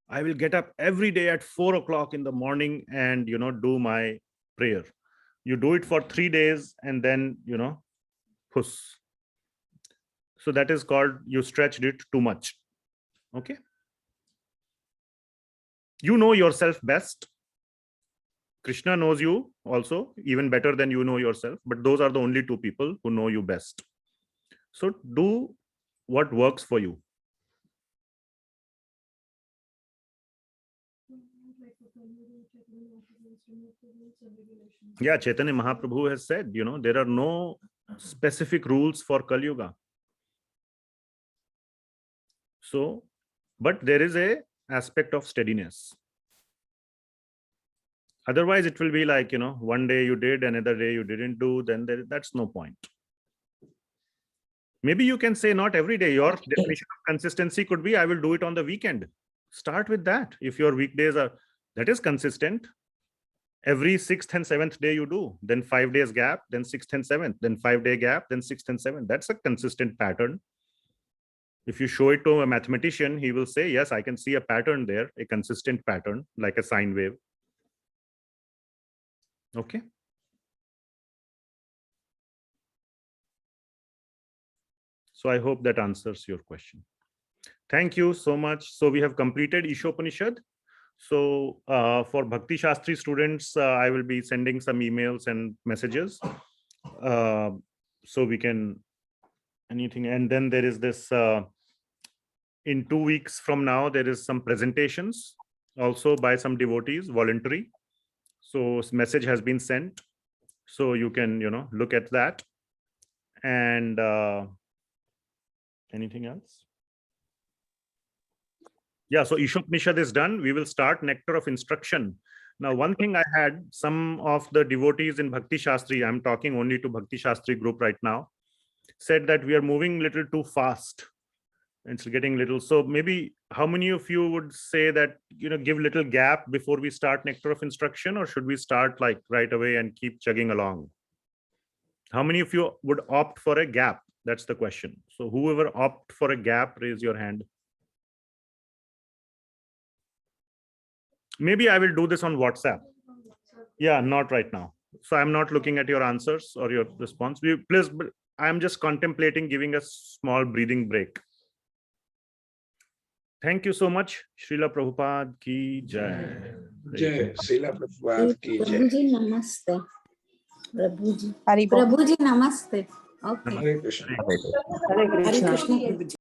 [SPEAKER 1] I will get up every day at 4 o'clock in the morning and, do my prayer. You do it for 3 days and then, push. So that is called you stretched it too much. Okay. You know yourself best. Krishna knows you also even better than you know yourself, but those are the only two people who know you best. So do what works for you. Yeah, Chaitanya Mahaprabhu has said, there are no specific rules for Kali Yuga. So, but there is a aspect of steadiness. Otherwise, it will be like, one day you did, another day you didn't do, then that's no point. Maybe you can say not every day. Your definition of consistency could be, I will do it on the weekend. Start with that. If your weekdays are, that is consistent. Every 6th and 7th day you do, then 5 days gap, then 6th and 7th, then 5-day gap, then 6th and 7th. That's a consistent pattern. If you show it to a mathematician, he will say, yes, I can see a pattern there, a consistent pattern, like a sine wave. Okay. So I hope that answers your question. Thank you so much. So we have completed Śrī Īśopaniṣad. So for Bhakti Shastri students, I will be sending some emails and messages. So we can anything. And then there is this, in 2 weeks from now, there is some presentations also by some devotees, voluntary. So message has been sent. So you can, look at that. And anything else? Yeah, so Īśopaniṣad is done. We will start Nectar of Instruction. Now, one thing I had, some of the devotees in Bhakti Shastri, I'm talking only to Bhakti Shastri group right now, said that we are moving a little too fast. It's getting little. So maybe how many of you would say that, give little gap before we start Nectar of Instruction, or should we start like right away and keep chugging along? How many of you would opt for a gap? That's the question. So whoever opt for a gap, raise your hand. Maybe I will do this on WhatsApp. Yeah, not right now. So I'm not looking at your answers or your response. Please, I'm just contemplating giving a small breathing break. Thank you so much. Srila Prabhupada ki jai.
[SPEAKER 3] Jai, Srila Prabhupada ki jai.
[SPEAKER 15] Prabhuji, namaste. Prabhuji. Prabhuji, namaste. Okay.
[SPEAKER 3] Hare Krishna.
[SPEAKER 15] Hare Krishna.